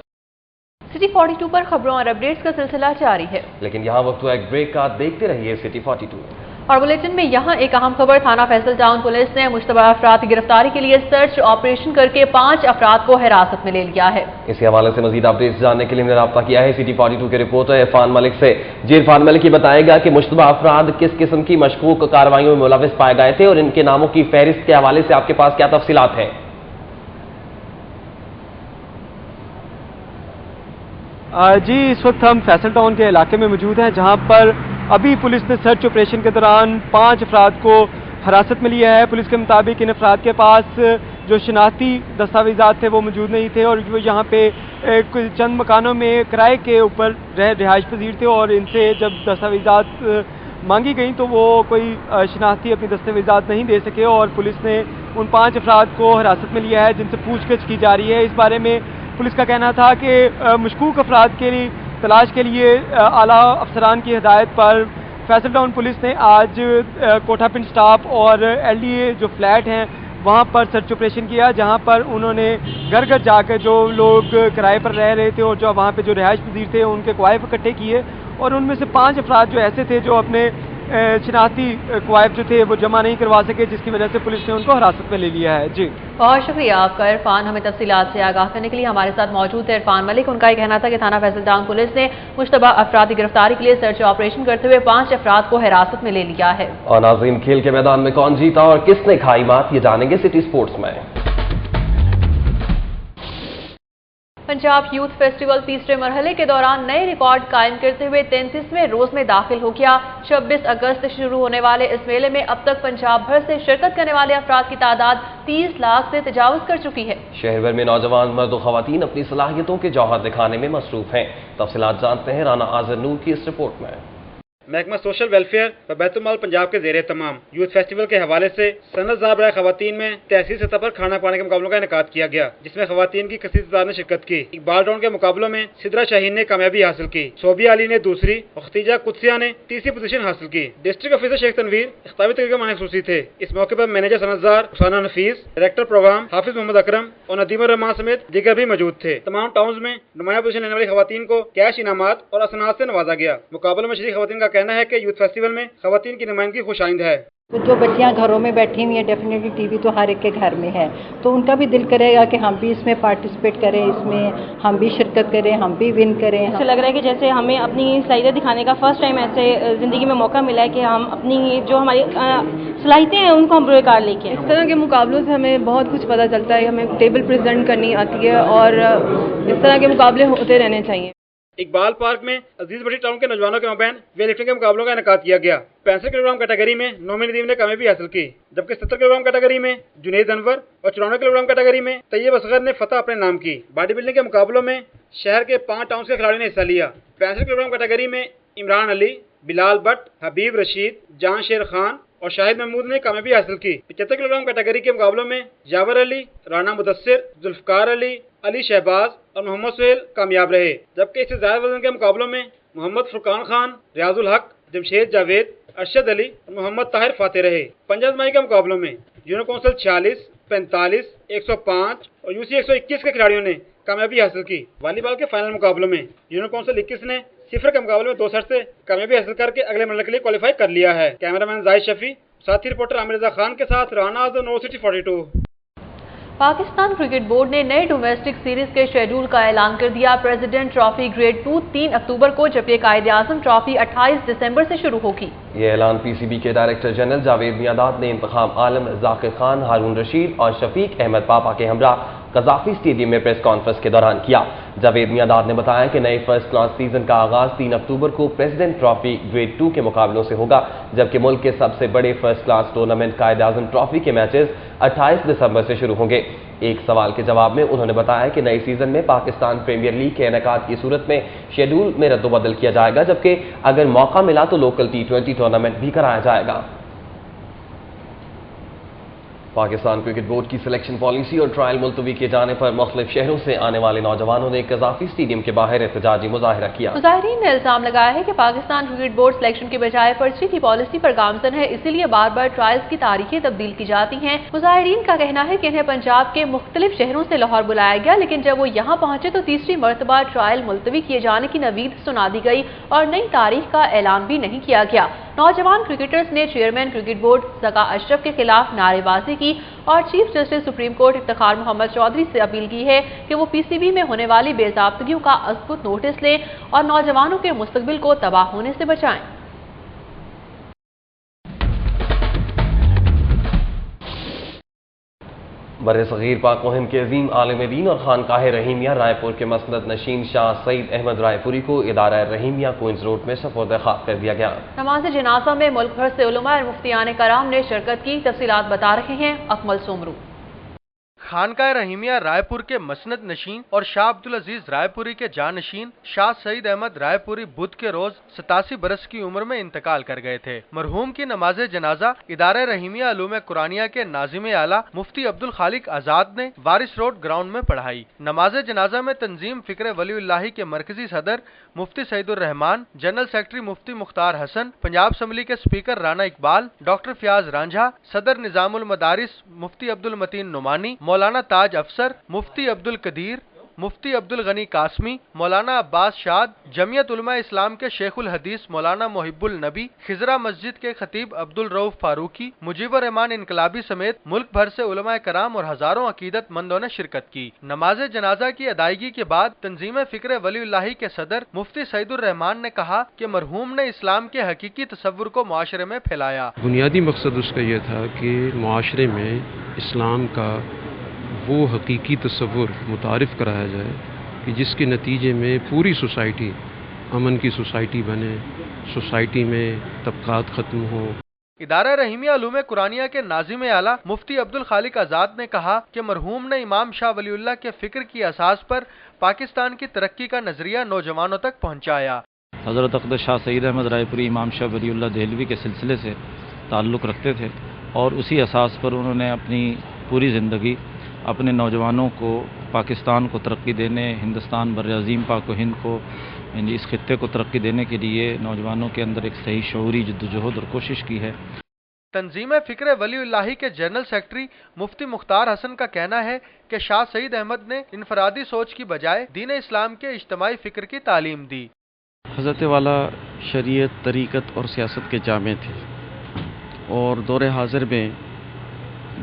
سٹی 42 پر خبروں اور اپڈیٹس کا سلسلہ جاری ہے، لیکن یہاں وقت ہوا ایک بریک کا، دیکھتے رہیے سٹی 42۔ اور بلیٹن میں یہاں ایک اہم خبر، تھانہ فیصل ٹاؤن پولیس نے مشتبہ افراد کی گرفتاری کے لیے سرچ آپریشن کر کے 5 افراد کو حراست میں لے لیا ہے۔ اسی حوالے سے مزید اپڈیٹس جاننے کے لیے ہم نے رابطہ کیا ہے سٹی 42 کے رپورٹر عرفان ملک سے۔ جی عرفان ملک، یہ بتائے گا کہ مشتبہ افراد کس قسم کی مشکوک کارروائیوں میں ملوث پائے گئے تھے اور ان کے ناموں کی فہرست کے حوالے سے آپ کے پاس کیا تفصیلات ہیں؟ جی، اس وقت ہم فیصل ٹاؤن کے علاقے میں موجود ہیں، جہاں پر ابھی پولیس نے سرچ آپریشن کے دوران 5 افراد کو حراست میں لیا ہے۔ پولیس کے مطابق ان افراد کے پاس جو شناختی دستاویزات تھے وہ موجود نہیں تھے اور وہ یہاں پہ چند مکانوں میں کرائے کے اوپر رہائش پذیر تھے اور ان سے جب دستاویزات مانگی گئیں تو وہ کوئی شناختی اپنی دستاویزات نہیں دے سکے اور پولیس نے ان 5 افراد کو حراست میں لیا ہے، جن سے پوچھ گچھ کی جا رہی ہے۔ اس بارے میں پولیس کا کہنا تھا کہ مشکوک افراد کے لیے تلاش کے لیے اعلیٰ افسران کی ہدایت پر فیصل ٹاؤن پولیس نے آج کوٹھا پنڈ سٹاپ اور ایل ڈی اے جو فلیٹ ہیں وہاں پر سرچ آپریشن کیا، جہاں پر انہوں نے گھر گھر جا کر جو لوگ کرائے پر رہ رہے تھے اور جو وہاں پہ جو رہائش پذیر تھے ان کے کوائف اکٹھے کیے اور ان میں سے 5 افراد جو ایسے تھے جو اپنے شناختی کوائف جو تھے وہ جمع نہیں کروا سکے، جس کی وجہ سے پولیس نے ان کو حراست میں لے لیا ہے۔ جی بہت شکریہ آپ کا عرفان، ہمیں تفصیلات سے آگاہ کرنے کے لیے ہمارے ساتھ موجود ہے عرفان ملک۔ ان کا یہ کہنا تھا کہ تھانہ فیصل ٹاؤن پولیس نے مشتبہ افراد کی گرفتاری کے لیے سرچ آپریشن کرتے ہوئے 5 افراد کو حراست میں لے لیا ہے۔ اور ناظرین، کھیل کے میدان میں کون جیتا اور کس نے کھائی مات، یہ جانیں گے سٹی سپورٹس میں۔ پنجاب یوتھ فیسٹیول تیسرے مرحلے کے دوران نئے ریکارڈ قائم کرتے ہوئے 33ویں روز میں داخل ہو گیا۔ 26 اگست سے شروع ہونے والے اس میلے میں اب تک پنجاب بھر سے شرکت کرنے والے افراد کی تعداد 30 لاکھ سے تجاوز کر چکی ہے۔ شہر بھر میں نوجوان مرد و خواتین اپنی صلاحیتوں کے جوہر دکھانے میں مصروف ہیں۔ تفصیلات جانتے ہیں رانا آذر نور کی اس رپورٹ میں۔ محکمہ سوشل ویلفیئر و بیت المال پنجاب کے زیر اہتمام یوتھ فیسٹیول کے حوالے سے صنعت زار برائے خواتین میں تحصیل سطح پر کھانا پکانے کے مقابلوں کا انعقاد کیا گیا، جس میں خواتین کی کثیر تعداد نے شرکت کی۔ اقبال راؤنڈ کے مقابلوں میں سدرا شاہین نے کامیابی حاصل کی، صوبیہ علی نے دوسری اور ختیجہ قدسیہ نے تیسری پوزیشن حاصل کی۔ ڈسٹرکٹ آفیسر شیخ تنویر اختتامی تقریر کا ماہر خصوصی تھے۔ اس موقع پر مینیجر صنعت زار رخسانہ نفیس، ڈائریکٹر پروگرام حافظ محمد اکرم اور ندیم الرحمان سمیت دیگر بھی موجود تھے۔ تمام ٹاؤنز میں نمایاں پوزیشن لینے والی خواتین کو کیش انعامات اور اسناد سے نوازا گیا۔ مقابلوں میں شریک خواتین کا کہنا ہے کہ یوتھ فیسٹیول میں خواتین کی نمائندگی خوش آئند ہے۔ جو بچیاں گھروں میں بیٹھی ہوئی ہیں، ڈیفینیٹلی ٹی وی تو ہر ایک کے گھر میں ہے، تو ان کا بھی دل کرے گا کہ ہم بھی اس میں پارٹیسپیٹ کریں، اس میں ہم بھی شرکت کریں، ہم بھی ون کریں۔ ایسا لگ رہا ہے کہ جیسے ہمیں اپنی صلاحیتیں دکھانے کا فرسٹ ٹائم ایسے زندگی میں موقع ملا ہے کہ ہم اپنی جو ہماری صلاحیتیں ہیں ان کو ہم بروئے کار لے کے۔ اس طرح کے مقابلوں سے ہمیں بہت کچھ پتہ چلتا ہے، ہمیں ٹیبل پریزنٹ کرنی آتی ہے اور اس طرح کے مقابلے ہوتے رہنے چاہیے۔ اقبال پارک میں عزیز بڑی ٹاؤن کے نوجوانوں کے مابین ویٹ لفٹنگ کے مقابلوں کا انعقاد کیا گیا۔ 65 کلو گرام کیٹیگری میں نومی ندیم نے کامیابی حاصل کی، جبکہ 70 کلو گرام کیٹیگری میں جنید انور اور 94 کلو گرام کیٹیگری میں طیب اصغر نے فتح اپنے نام کی۔ باڈی بلڈنگ کے مقابلوں میں شہر کے 5 ٹاؤنز کے کھلاڑیوں نے حصہ لیا۔ 65 کلو گرام کیٹیگری میں عمران علی، بلال بٹ، حبیب رشید، جان شیر خان اور شاہد محمود نے کامیابی حاصل کی۔ 75 کلو گرام کیٹیگری کے مقابلوں میں یاور علی، رانا مدثر، ذوالفقار علی، علی شہباز اور محمد سہیل کامیاب رہے، جبکہ اس سے زیادہ وزن کے مقابلوں میں محمد فرقان خان، ریاض الحق، جمشید جاوید، ارشد علی اور محمد طاہر فاتح رہے۔ پنجہ ازمائی کے مقابلوں میں یونو کونسل 46، 45، 105 اور UC 121 کے کھلاڑیوں نے کامیابی حاصل کی۔ والی بال کے فائنل مقابلوں میں یونو کونسل 21 نے صفر کے مقابلے میں 2 سیٹ سے کامیابی حاصل کر کے اگلے مرحلے کے لیے کوالیفائی کر لیا ہے۔ کیمرہ مین زاہد شفیع، ساتھی رپورٹر عامر رضا خان کے ساتھ رانا آزم، نور سٹی 42۔ پاکستان کرکٹ بورڈ نے نئے ڈومیسٹک سیریز کے شیڈول کا اعلان کر دیا۔ پریزیڈنٹ ٹرافی گریڈ 2 3 اکتوبر کو جبکہ قائد اعظم ٹرافی 28 دسمبر سے شروع ہوگی۔ یہ اعلان PCB کے ڈائریکٹر جنرل جاوید میاداد نے انتخاب عالم ذاکر خان، ہارون رشید اور شفیق احمد پاپا کے ہمراہ قذافی اسٹیڈیم میں پریس کانفرنس کے دوران کیا۔ جاوید میاداد نے بتایا کہ نئے فرسٹ کلاس سیزن کا آغاز 3 اکتوبر کو پریزیڈنٹ ٹرافی گریڈ 2 کے مقابلوں سے ہوگا، جبکہ ملک کے سب سے بڑے first class tournament Quaid Azam trophy کے میچز 28 دسمبر سے شروع ہوں گے۔ ایک سوال کے جواب میں انہوں نے بتایا کہ نئے سیزن میں پاکستان پریمیئر لیگ کے انعقاد کی صورت میں شیڈول میں رد و بدل کیا جائے گا، جبکہ اگر موقع ملا تو لوکل T20 ٹورنامنٹ بھی کرایا جائے گا۔ پاکستان کرکٹ بورڈ کی سلیکشن پالیسی اور ٹرائل ملتوی کیے جانے پر مختلف شہروں سے آنے والے نوجوانوں نے قذافی اسٹیڈیم کے باہر احتجاجی مظاہرہ کیا۔ مظاہرین نے الزام لگایا ہے کہ پاکستان کرکٹ بورڈ سلیکشن کے بجائے پرچی کی پالیسی پر گامزن ہے، اسی لیے بار بار ٹرائلز کی تاریخیں تبدیل کی جاتی ہیں۔ مظاہرین کا کہنا ہے کہ انہیں پنجاب کے مختلف شہروں سے لاہور بلایا گیا، لیکن جب وہ یہاں پہنچے تو تیسری مرتبہ ٹرائل ملتوی کیے جانے کی نوید سنا دی گئی اور نئی تاریخ کا اعلان بھی نہیں کیا گیا۔ نوجوان کرکٹرز نے چیئرمین کرکٹ بورڈ زکا اشرف کے خلاف نعرے بازی کی اور chief justice supreme court Iftikhar Muhammad Chaudhry سے اپیل کی ہے کہ وہ PCB میں ہونے والی بے ضابطگیوں کا ازبط نوٹس لیں اور نوجوانوں کے مستقبل کو تباہ ہونے سے بچائیں۔ بر صغیر پاک مہم کے عظیم عالم دین اور خانقاہ رحیمیہ رائے پور کے مسند نشین شاہ سعید احمد رائے پوری کو ادارہ رحیمیہ کوئنز روڈ میں سپرد خاک کر دیا گیا۔ نماز جنازہ میں ملک بھر سے علماء اور مفتیان کرام نے شرکت کی، تفصیلات بتا رہے ہیں اکمل سومرو۔ خانقاہ رحیمیہ رائے پور کے مسند نشین اور شاہ عبدالعزیز رائے پوری کے جانشین شاہ سعید احمد رائے پوری بدھ کے روز 87 برس کی عمر میں انتقال کر گئے تھے۔ مرحوم کی نماز جنازہ ادارہ رحیمیہ علوم قرآنیہ کے ناظم اعلیٰ مفتی عبدالخالق آزاد نے وارث روڈ گراؤنڈ میں پڑھائی۔ نماز جنازہ میں تنظیم فکر ولی اللہ کے مرکزی صدر مفتی سعید الرحمان، جنرل سیکرٹری مفتی مختار حسن، پنجاب اسمبلی کے اسپیکر رانا اقبال، ڈاکٹر فیاض رانجھا، صدر نظام المدارس مفتی عبدالمتین نعمانی، مولانا تاج افسر، مفتی عبدالقدیر، مفتی عبدالغنی قاسمی، مولانا عباس شاد، جمعیت علماء اسلام کے شیخ الحدیث مولانا محب النبی، خضرہ مسجد کے خطیب عبدالرؤف فاروقی، مجیب الرحمان انقلابی سمیت ملک بھر سے علماء کرام اور ہزاروں عقیدت مندوں نے شرکت کی۔ نماز جنازہ کی ادائیگی کے بعد تنظیم فکر ولی اللہ کے صدر مفتی سعید الرحمان نے کہا کہ مرحوم نے اسلام کے حقیقی تصور کو معاشرے میں پھیلایا۔ بنیادی مقصد اس کا یہ تھا کہ معاشرے میں اسلام کا وہ حقیقی تصور متعارف کرایا جائے کہ جس کے نتیجے میں پوری سوسائٹی امن کی سوسائٹی بنے، سوسائٹی میں طبقات ختم ہو۔ ادارہ رحیمیہ علوم قرآنیہ کے ناظم اعلیٰ مفتی عبدالخالق آزاد نے کہا کہ مرحوم نے امام شاہ ولی اللہ کے فکر کی اساس پر پاکستان کی ترقی کا نظریہ نوجوانوں تک پہنچایا۔ حضرت اقدس شاہ سید احمد رائے پوری امام شاہ ولی اللہ دہلوی کے سلسلے سے تعلق رکھتے تھے اور اسی اساس پر انہوں نے اپنی پوری زندگی اپنے نوجوانوں کو پاکستان کو ترقی دینے، ہندوستان بر عظیم پاک و ہند کو یعنی اس خطے کو ترقی دینے کے لیے نوجوانوں کے اندر ایک صحیح شعوری جدوجہد اور کوشش کی ہے۔ تنظیم فکر ولی اللہ کے جنرل سیکرٹری مفتی مختار حسن کا کہنا ہے کہ شاہ سعید احمد نے انفرادی سوچ کی بجائے دین اسلام کے اجتماعی فکر کی تعلیم دی۔ حضرت والا شریعت، طریقت اور سیاست کے جامع تھے اور دور حاضر میں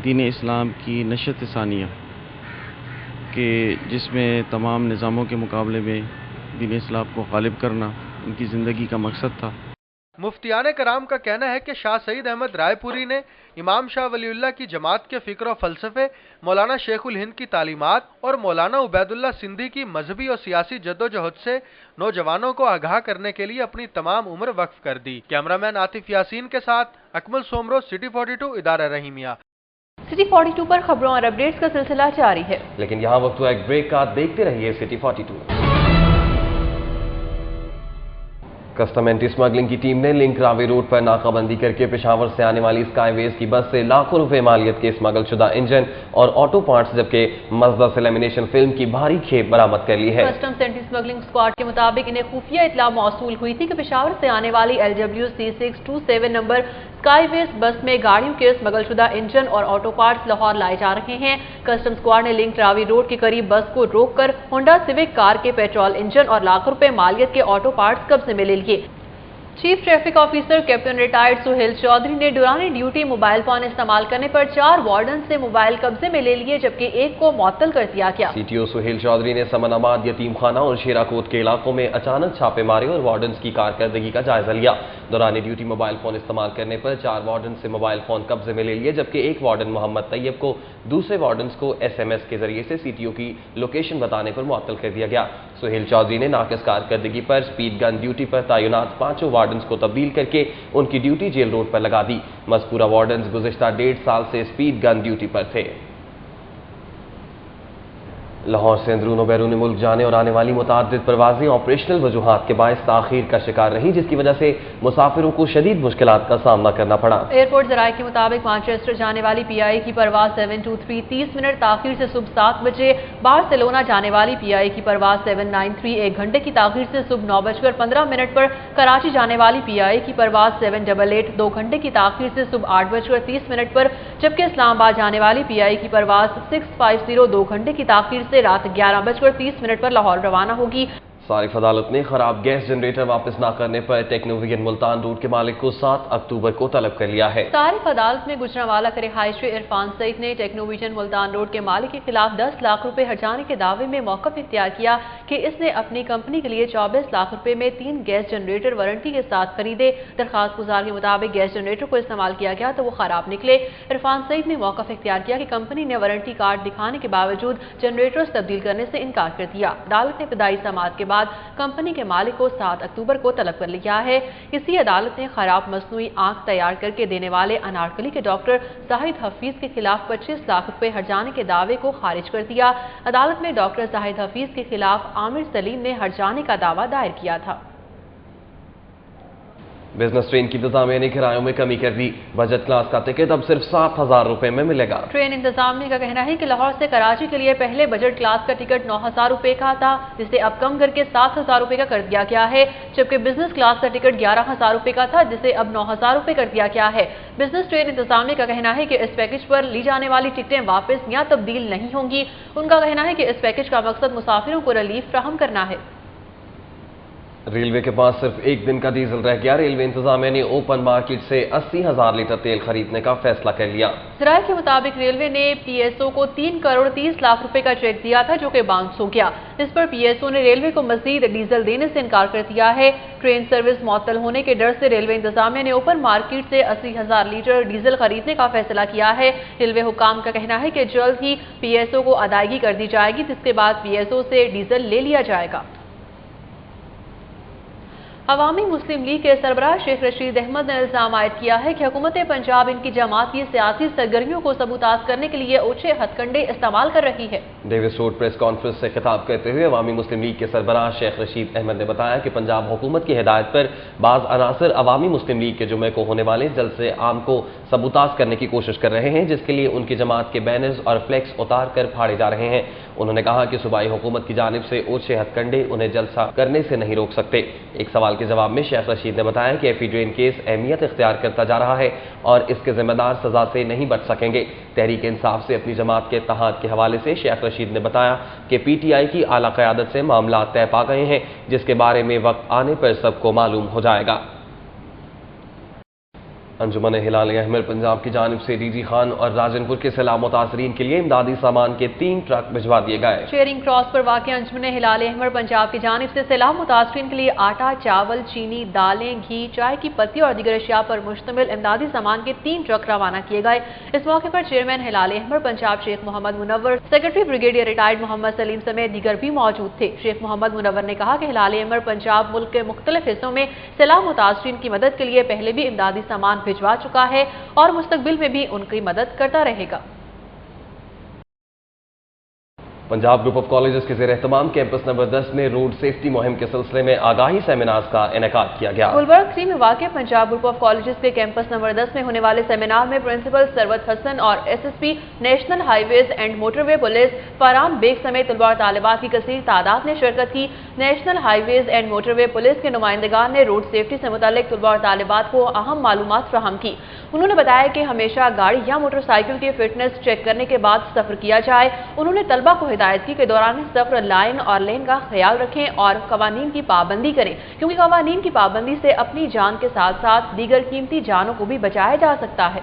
دین اسلام کی نشت ثانیہ کہ جس میں تمام نظاموں کے مقابلے میں دین اسلام کو غالب کرنا ان کی زندگی کا مقصد تھا۔ مفتیان کرام کا کہنا ہے کہ شاہ سعید احمد رائے پوری نے امام شاہ ولی اللہ کی جماعت کے فکر و فلسفے، مولانا شیخ الہند کی تعلیمات اور مولانا عبید اللہ سندھی کی مذہبی اور سیاسی جدوجہد سے نوجوانوں کو آگاہ کرنے کے لیے اپنی تمام عمر وقف کر دی۔ کیمرہ مین عاطف یاسین کے ساتھ اکمل سومرو، سٹی 42، ادارہ رحیمیہ۔ سٹی 42 پر خبروں اور اپڈیٹس کا سلسلہ جاری ہے، لیکن یہاں وقت ہوا ایک بریک کا، دیکھتے رہیے سٹی 42۔ کسٹم اینٹی اسمگلنگ کی ٹیم نے لنک راوی روڈ پر ناکہ بندی کر کے پشاور سے آنے والی اسکائی ویز کی بس سے لاکھوں روپے مالیت کے اسمگل شدہ انجن اور آٹو پارٹس جبکہ مزدہ سے لیمینیشن فلم کی بھاری کھیپ برآمد کر لی ہے۔ کسٹمز اینٹی اسمگلنگ اسکواڈ کے مطابق انہیں خفیہ اطلاع موصول ہوئی تھی کہ پشاور سے آنے والی LWC627 نمبر اسکائی ویز بس میں گاڑیوں کے اسمگل شدہ انجن اور آٹو پارٹس لاہور لائے جا رہے ہیں۔ کسٹم اسکواڈ نے لنک راوی روڈ کے قریب بس کو روک کر ہونڈا سیوک کار کے پیٹرول انجن اور لاکھوں روپے مالیت کے آٹو پارٹس قبضے میں لے لیے۔ Chief traffic officer captain retired Sohail Chaudhry نے دوران ڈیوٹی موبائل فون استعمال کرنے پر 4 وارڈن سے موبائل قبضے میں لے لیے جبکہ ایک کو معطل کر دیا گیا۔ CTO سہیل چودھری نے سمن آباد، یتیم خانہ اور شیرا کوٹ کے علاقوں میں اچانک چھاپے مارے اور وارڈنز کی کارکردگی کا جائزہ لیا۔ دوران ڈیوٹی موبائل فون استعمال کرنے پر 4 وارڈن سے موبائل فون قبضے میں لے لیے جبکہ ایک وارڈن محمد طیب کو دوسرے وارڈنز کو SMS کے ذریعے سے CTO کی لوکیشن بتانے پر معطل کر دیا گیا۔ سہیل چودھری نے ناقص کارکردگی پر سپیڈ گن ڈیوٹی پر تعینات 5 وارڈنز کو تبدیل کر کے ان کی ڈیوٹی جیل روڈ پر لگا دی۔ مذکورہ وارڈنز گزشتہ 1.5 سال سے سپیڈ گن ڈیوٹی پر تھے۔ لاہور سے اندرون و بیرون ملک جانے اور آنے والی متعدد پروازیں آپریشنل وجوہات کے باعث تاخیر کا شکار رہی جس کی وجہ سے مسافروں کو شدید مشکلات کا سامنا کرنا پڑا۔ ایئرپورٹ ذرائع کے مطابق مانچسٹر جانے والی PI کی پرواز 723 30 منٹ تاخیر سے صبح 7 بجے، بارسلونا جانے والی PI کی پرواز 793 1 گھنٹے کی تاخیر سے صبح 9:15 پر، کراچی جانے والی PI کی پرواز 788 2 گھنٹے کی تاخیر سے صبح 8:30 پر، جبکہ اسلام آباد جانے والی PI کی پرواز 650 2 گھنٹے کی تاخیر سے رات 11:30 پر لاہور روانہ ہوگی۔ صارف عدالت نے خراب گیس جنریٹر واپس نہ کرنے پر ٹیکنوویژن ملتان روڈ کے مالک کو 7 اکتوبر کو طلب کر لیا ہے۔ صارف عدالت میں گجرانوالہ کے رہائشی عرفان سعید نے ٹیکنوویژن ملتان روڈ کے مالک کے خلاف 10 لاکھ روپے ہرجانے کے دعوے میں موقف اختیار کیا کہ اس نے اپنی کمپنی کے لیے 24 لاکھ روپے میں 3 گیس جنریٹر وارنٹی کے ساتھ خریدے۔ درخواست گزار کے مطابق گیس جنریٹر کو استعمال کیا گیا تو وہ خراب نکلے۔ عرفان سعید نے موقف اختیار کیا کہ کمپنی نے وارنٹی کارڈ دکھانے کے باوجود جنریٹرز تبدیل کرنے سے انکار کر دیا۔ عدالت نے ابتدائی سماعت کے بعد کمپنی کے مالک کو 7 اکتوبر کو طلب کر لیا ہے۔ اسی عدالت نے خراب مصنوعی آنکھ تیار کر کے دینے والے انارکلی کے ڈاکٹر زاہد حفیظ کے خلاف 25 لاکھ روپے ہرجانے کے دعوے کو خارج کر دیا۔ عدالت میں ڈاکٹر زاہد حفیظ کے خلاف عامر سلیم نے ہرجانے کا دعویٰ دائر کیا تھا۔ بزنس ٹرین کی انتظامیہ نے کرایوں میں کمی کر دی، بجٹ کلاس کا ٹکٹ اب صرف 7,000 روپے میں ملے گا۔ ٹرین انتظامیہ کا کہنا ہے کہ لاہور سے کراچی کے لیے پہلے بجٹ کلاس کا ٹکٹ 9,000 روپے کا تھا جسے اب کم کر کے 7,000 روپے کا کر دیا گیا ہے، جبکہ بزنس کلاس کا ٹکٹ 11,000 روپے کا تھا جسے اب 9,000 روپے کر دیا گیا ہے۔ بزنس ٹرین انتظامیہ کا کہنا ہے کہ اس پیکج پر لی جانے والی ٹکٹیں واپس یا تبدیل نہیں ہوں گی۔ ان کا کہنا ہے کہ اس پیکج کا مقصد مسافروں کو ریلیف فراہم کرنا ہے۔ ریلوے کے پاس صرف 1 دن کا ڈیزل رہ گیا، ریلوے انتظامیہ نے اوپن مارکیٹ سے 80,000 لیٹر تیل خریدنے کا فیصلہ کر لیا۔ ذرائع کے مطابق ریلوے نے PSO کو 3 کروڑ 30 لاکھ روپے کا چیک دیا تھا جو کہ باؤنس ہو گیا۔ اس پر PSO نے ریلوے کو مزید ڈیزل دینے سے انکار کر دیا ہے۔ ٹرین سروس معطل ہونے کے ڈر سے ریلوے انتظامیہ نے اوپن مارکیٹ سے 80,000 لیٹر ڈیزل خریدنے کا فیصلہ کیا ہے۔ ریلوے حکام کا کہنا ہے کہ جلد ہی PSO کو ادائیگی کر دی جائے گی جس کے بعد PSO سے ڈیزل لے لیا جائے گا۔ عوامی مسلم لیگ کے سربراہ شیخ رشید احمد نے الزام عائد کیا ہے کہ حکومت پنجاب ان کی جماعت کی سیاسی سرگرمیوں کو سبوتاژ کرنے کے لیے اوچھے ہتھ کنڈے استعمال کر رہی ہے۔ ڈیوس روڈ پریس کانفرنس سے خطاب کرتے ہوئے عوامی مسلم لیگ کے سربراہ شیخ رشید احمد نے بتایا کہ پنجاب حکومت کی ہدایت پر بعض عناصر عوامی مسلم لیگ کے جمعے کو ہونے والے جلسے عام کو سبوتاژ کرنے کی کوشش کر رہے ہیں، جس کے لیے ان کی جماعت کے بینرز اور فلیکس اتار کر پھاڑے جا رہے ہیں۔ انہوں نے کہا کہ صوبائی حکومت کی جانب سے اوچھے ہتھ کنڈے انہیں جلسہ کرنے سے نہیں روک سکتے۔ ایک سوال کے جواب میں شیخ رشید نے بتایا کہ ایفی ڈرین کیس اہمیت اختیار کرتا جا رہا ہے اور اس کے ذمہ دار سزا سے نہیں بچ سکیں گے۔ تحریک انصاف سے اپنی جماعت کے اتحاد کے حوالے سے شیخ رشید نے بتایا کہ پی ٹی آئی کی اعلیٰ قیادت سے معاملات طے پا گئے ہیں، جس کے بارے میں وقت آنے پر سب کو معلوم ہو جائے گا۔ انجمن ہلال احمر پنجاب کی جانب سے ڈی جی خان اور راجن پور کے سیلاب متاثرین کے لیے امدادی سامان کے 3 ٹرک بھجوا دیے گئے۔ شیرنگ کراس پر واقع انجمن ہلال احمر پنجاب کی جانب سے سیلاب متاثرین کے لیے آٹا، چاول، چینی، دالیں، گھی، چائے کی پتی اور دیگر اشیاء پر مشتمل امدادی سامان کے 3 ٹرک روانہ کیے گئے۔ اس موقع پر چیئرمین ہلال احمر پنجاب شیخ محمد منور، سیکرٹری بریگیڈیئر ریٹائرڈ محمد سلیم سمیت دیگر بھی موجود تھے۔ شیخ محمد منور نے کہا کہ ہلال احمر پنجاب ملک کے مختلف حصوں میں سیلاب متاثرین کی مدد کے لیے پہلے بھی امدادی سامان بھجوا چکا ہے اور مستقبل میں بھی ان کی مدد کرتا رہے گا۔ پنجاب گروپ آف کالجز کے زیر اہتمام کیمپس نمبر 10 میں روڈ سیفٹی مہم کے سلسلے میں آگاہی سیمینارز کا انعقاد کیا گیا۔ گلبرگ 3 میں واقع پنجاب گروپ آف کالجز کے کیمپس نمبر 10 میں ہونے والے سیمینار میں پرنسپل سروت حسن اور S S P national highways and motorway police Faran Baig سمیت طلباء اور طالبات کی کثیر تعداد نے شرکت کی۔ National highways and motorway police کے نمائندگان نے روڈ سیفٹی سے متعلق طلباء اور طالبات کو اہم معلومات فراہم کی۔ انہوں نے بتایا کہ ہمیشہ گاڑی یا موٹر سائیکل کی فٹنس چیک کرنے کے بعد سفر کیا جائے۔ انہوں نے طلباء کو ہدایت کی کہ دوران سفر لائن اور لین کا خیال رکھیں اور قوانین کی پابندی کریں، کیونکہ قوانین کی پابندی سے اپنی جان کے ساتھ ساتھ دیگر قیمتی جانوں کو بھی بچایا جا سکتا ہے۔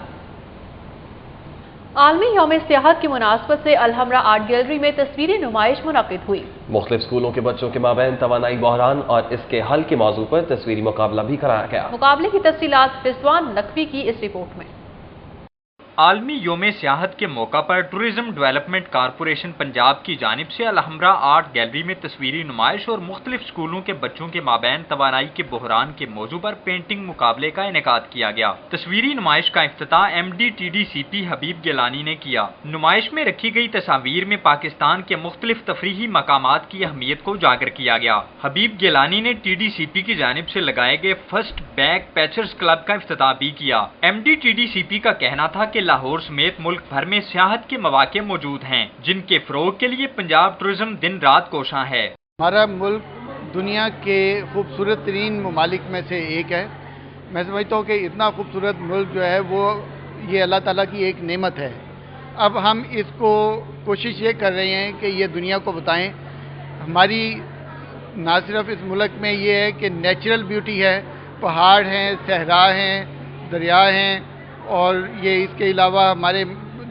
عالمی یوم سیاحت کی مناسبت سے الحمرا آرٹ گیلری میں تصویری نمائش منعقد ہوئی۔ مختلف اسکولوں کے بچوں کے مابین توانائی بحران اور اس کے حل کے موضوع پر تصویری مقابلہ بھی کرایا گیا۔ مقابلے کی تفصیلات رضوان نقوی کی اس رپورٹ میں۔ عالمی یوم سیاحت کے موقع پر ٹورزم ڈیولپمنٹ کارپوریشن پنجاب کی جانب سے الحمرا آرٹ گیلری میں تصویری نمائش اور مختلف اسکولوں کے بچوں کے مابین توانائی کے بحران کے موضوع پر پینٹنگ مقابلے کا انعقاد کیا گیا۔ تصویری نمائش کا افتتاح M D T D C P Habib Gilani نے کیا۔ نمائش میں رکھی گئی تصاویر میں پاکستان کے مختلف تفریحی مقامات کی اہمیت کو اجاگر کیا گیا۔ حبیب گیلانی نے ٹی ڈی سی پی کی جانب سے لگائے گئے فرسٹ بیک پیچرز کلب کا افتتاح بھی کیا۔ M D T D C P کا کہنا تھا کہ لاہور سمیت ملک بھر میں سیاحت کے مواقع موجود ہیں، جن کے فروغ کے لیے پنجاب ٹورزم دن رات کوشاں ہے۔ ہمارا ملک دنیا کے خوبصورت ترین ممالک میں سے ایک ہے۔ میں سمجھتا ہوں کہ اتنا خوبصورت ملک جو ہے وہ یہ اللہ تعالیٰ کی ایک نعمت ہے۔ اب ہم اس کو کوشش یہ کر رہے ہیں کہ یہ دنیا کو بتائیں۔ ہماری نہ صرف اس ملک میں یہ ہے کہ نیچرل بیوٹی ہے، پہاڑ ہیں، صحرا ہیں، دریا ہیں، اور یہ اس کے علاوہ ہمارے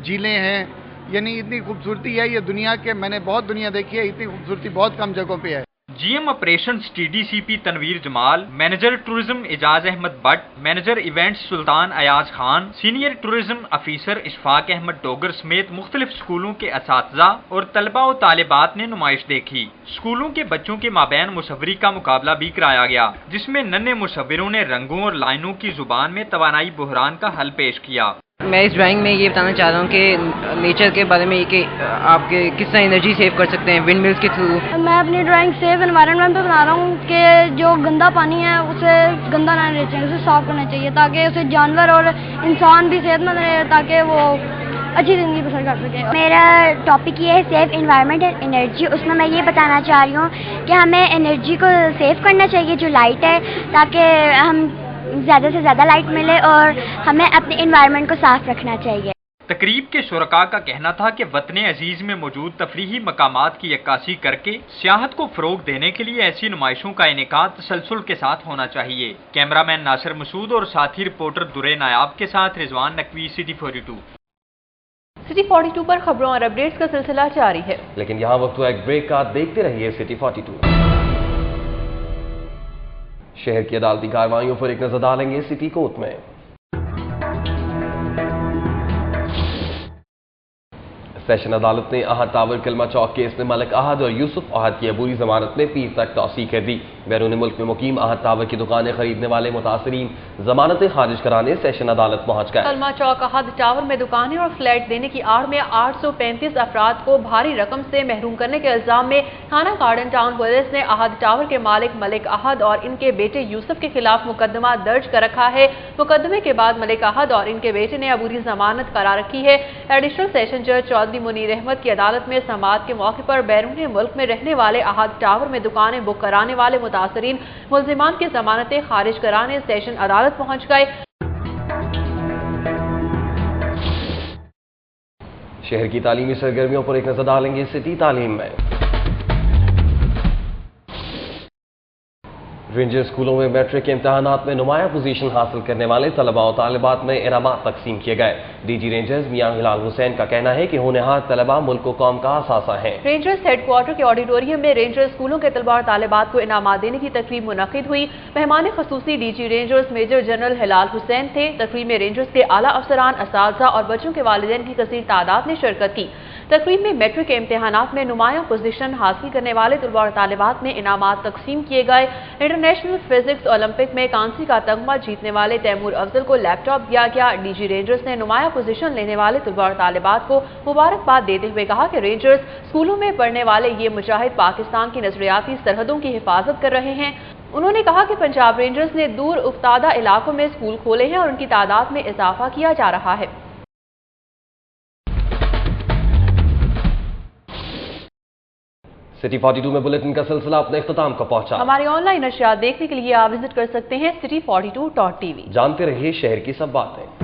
جھیلیں ہیں، یعنی اتنی خوبصورتی ہے یہ دنیا کے، میں نے بہت دنیا دیکھی ہے، اتنی خوبصورتی بہت کم جگہوں پہ ہے۔ G M operations T D C P Tanveer Jamal, manager tourism Ijaz Ahmed Butt, manager events Sultan Ayaz Khan, senior tourism officer Ishfaq Ahmad Dogar سمیت مختلف اسکولوں کے اساتذہ اور طلباء و طالبات نے نمائش دیکھی۔ اسکولوں کے بچوں کے مابین مصوری کا مقابلہ بھی کرایا گیا، جس میں ننھے مصوروں نے رنگوں اور لائنوں کی زبان میں توانائی بحران کا حل پیش کیا۔ میں اس ڈرائنگ میں یہ بتانا چاہ رہا ہوں کہ نیچر کے بارے میں کہ آپ کے کس طرح انرجی سیو کر سکتے ہیں ونڈ ملز کے تھرو۔ میں اپنی ڈرائنگ سیف انوائرمنٹ پہ بنا رہا ہوں کہ جو گندا پانی ہے اسے گندا نہ رہنا چاہیے، اسے صاف کرنا چاہیے تاکہ اسے جانور اور انسان بھی صحت مند رہے، تاکہ وہ اچھی زندگی بسر کر سکے۔ میرا ٹاپک یہ ہے سیف انوائرمنٹ اینڈ انرجی۔ اس میں یہ بتانا چاہ رہی ہوں کہ ہمیں انرجی کو سیو کرنا چاہیے جو لائٹ ہے، تاکہ ہم زیادہ سے زیادہ لائٹ ملے، اور ہمیں اپنے انوائرمنٹ کو صاف رکھنا چاہیے۔ تقریب کے شرکاء کا کہنا تھا کہ وطن عزیز میں موجود تفریحی مقامات کی عکاسی کر کے سیاحت کو فروغ دینے کے لیے ایسی نمائشوں کا انعقاد تسلسل کے ساتھ ہونا چاہیے۔ کیمرہ مین ناصر مسعود اور ساتھی رپورٹر درے نایاب کے ساتھ رضوان نقوی، سٹی 42۔ سٹی 42 پر خبروں اور اپڈیٹس کا سلسلہ جاری ہے، لیکن یہاں وقت ہوا ایک بریک کا۔ دیکھتے رہیے سٹی 42۔ شہر کی عدالتی کارروائیوں پر ایک نظر ڈالیں گے سٹی کوٹ میں۔ सेशन अदालत ने अहद टावर किलमा चौक केस में मलिक अहद और यूसुफ अहद की अबूरी जमानत में पीर तक तौसीक कर दी। बैरून मुल्क में मुकीम अहद टावर की दुकानें खरीदने वाले मुतासरीन जमानतें खारिज कराने सेशन अदालत पहुँच गए। किलमा चौक अहद टावर में दुकानें और फ्लैट देने की आड़ में 835 अफराद को भारी रकम से महरूम करने के इल्जाम में थाना गार्डन टाउन पुलिस ने अहद टावर के मालिक मलिक अहद और इनके बेटे यूसुफ के खिलाफ मुकदमा दर्ज कर रखा है। मुकदमे के बाद मलिक अहद और इनके बेटे ने अबूरी जमानत करा रखी है। एडिशनल सेशन जज चौधरी मुनीर अहमद की अदालत में समाअत के मौके पर बैरून मुल्क में रहने वाले अहद टावर में दुकानें बुक कराने वाले मुतासरीन मुल्जिमान की जमानतें खारिज कराने सेशन अदालत पहुंच गए। शहर की तालीमी सरगर्मियों पर एक नजर डालेंगे सिटी तालीम में। रेंजर स्कूलों में मैट्रिक के इम्तहानात में नुमाया पोजीशन हासिल करने वाले तलबा और तालिबात में इनामात तकसीम किए गए। डीजी रेंजर्स मियां हिलाल हुसैन का कहना है कि होनहार तलबा मुल्क को कौम का असासा है। रेंजर्स हेडक्वार्टर के ऑडिटोरियम में रेंजर स्कूलों के तलबा और तालिबात को इनामात देने की तकरीब मुनक्किद हुई। मेहमान खसूसी डीजी रेंजर्स मेजर जनरल हिलाल हुसैन थे। तकरीब में रेंजर्स के आला अफसरान, असातिज़ा और बच्चों के वालिदैन की कसीर तादाद ने शिरकत की। तकरीब में मैट्रिक के इम्तहानात में नुमाया पोजीशन हासिल करने वाले तलबा और तालिबात में इनामात तकसीम किए गए। इंटरनेशनल फिजिक्स ओलंपिक में कांसी का तगमा जीतने वाले तैमूर अफजल को लैपटॉप दिया गया। डीजी रेंजर्स ने नुमाया पोजीशन लेने वाले तलबा और तालिबात को मुबारकबाद देते हुए कहा कि रेंजर्स स्कूलों में पढ़ने वाले ये मुजाहिद पाकिस्तान की नजरियाती सरहदों की हिफाजत कर रहे हैं। उन्होंने कहा कि पंजाब रेंजर्स ने दूर उफ्तादा इलाकों में स्कूल खोले हैं और उनकी तादाद में इजाफा किया जा रहा है। सिटी 42 में बुलेटिन का सिलसिला अपने इख्तिताम को पहुंचा। हमारी ऑनलाइन नशियात देखने के लिए आप विजिट कर सकते हैं city42.tv। जानते रहिए शहर की सब बातें।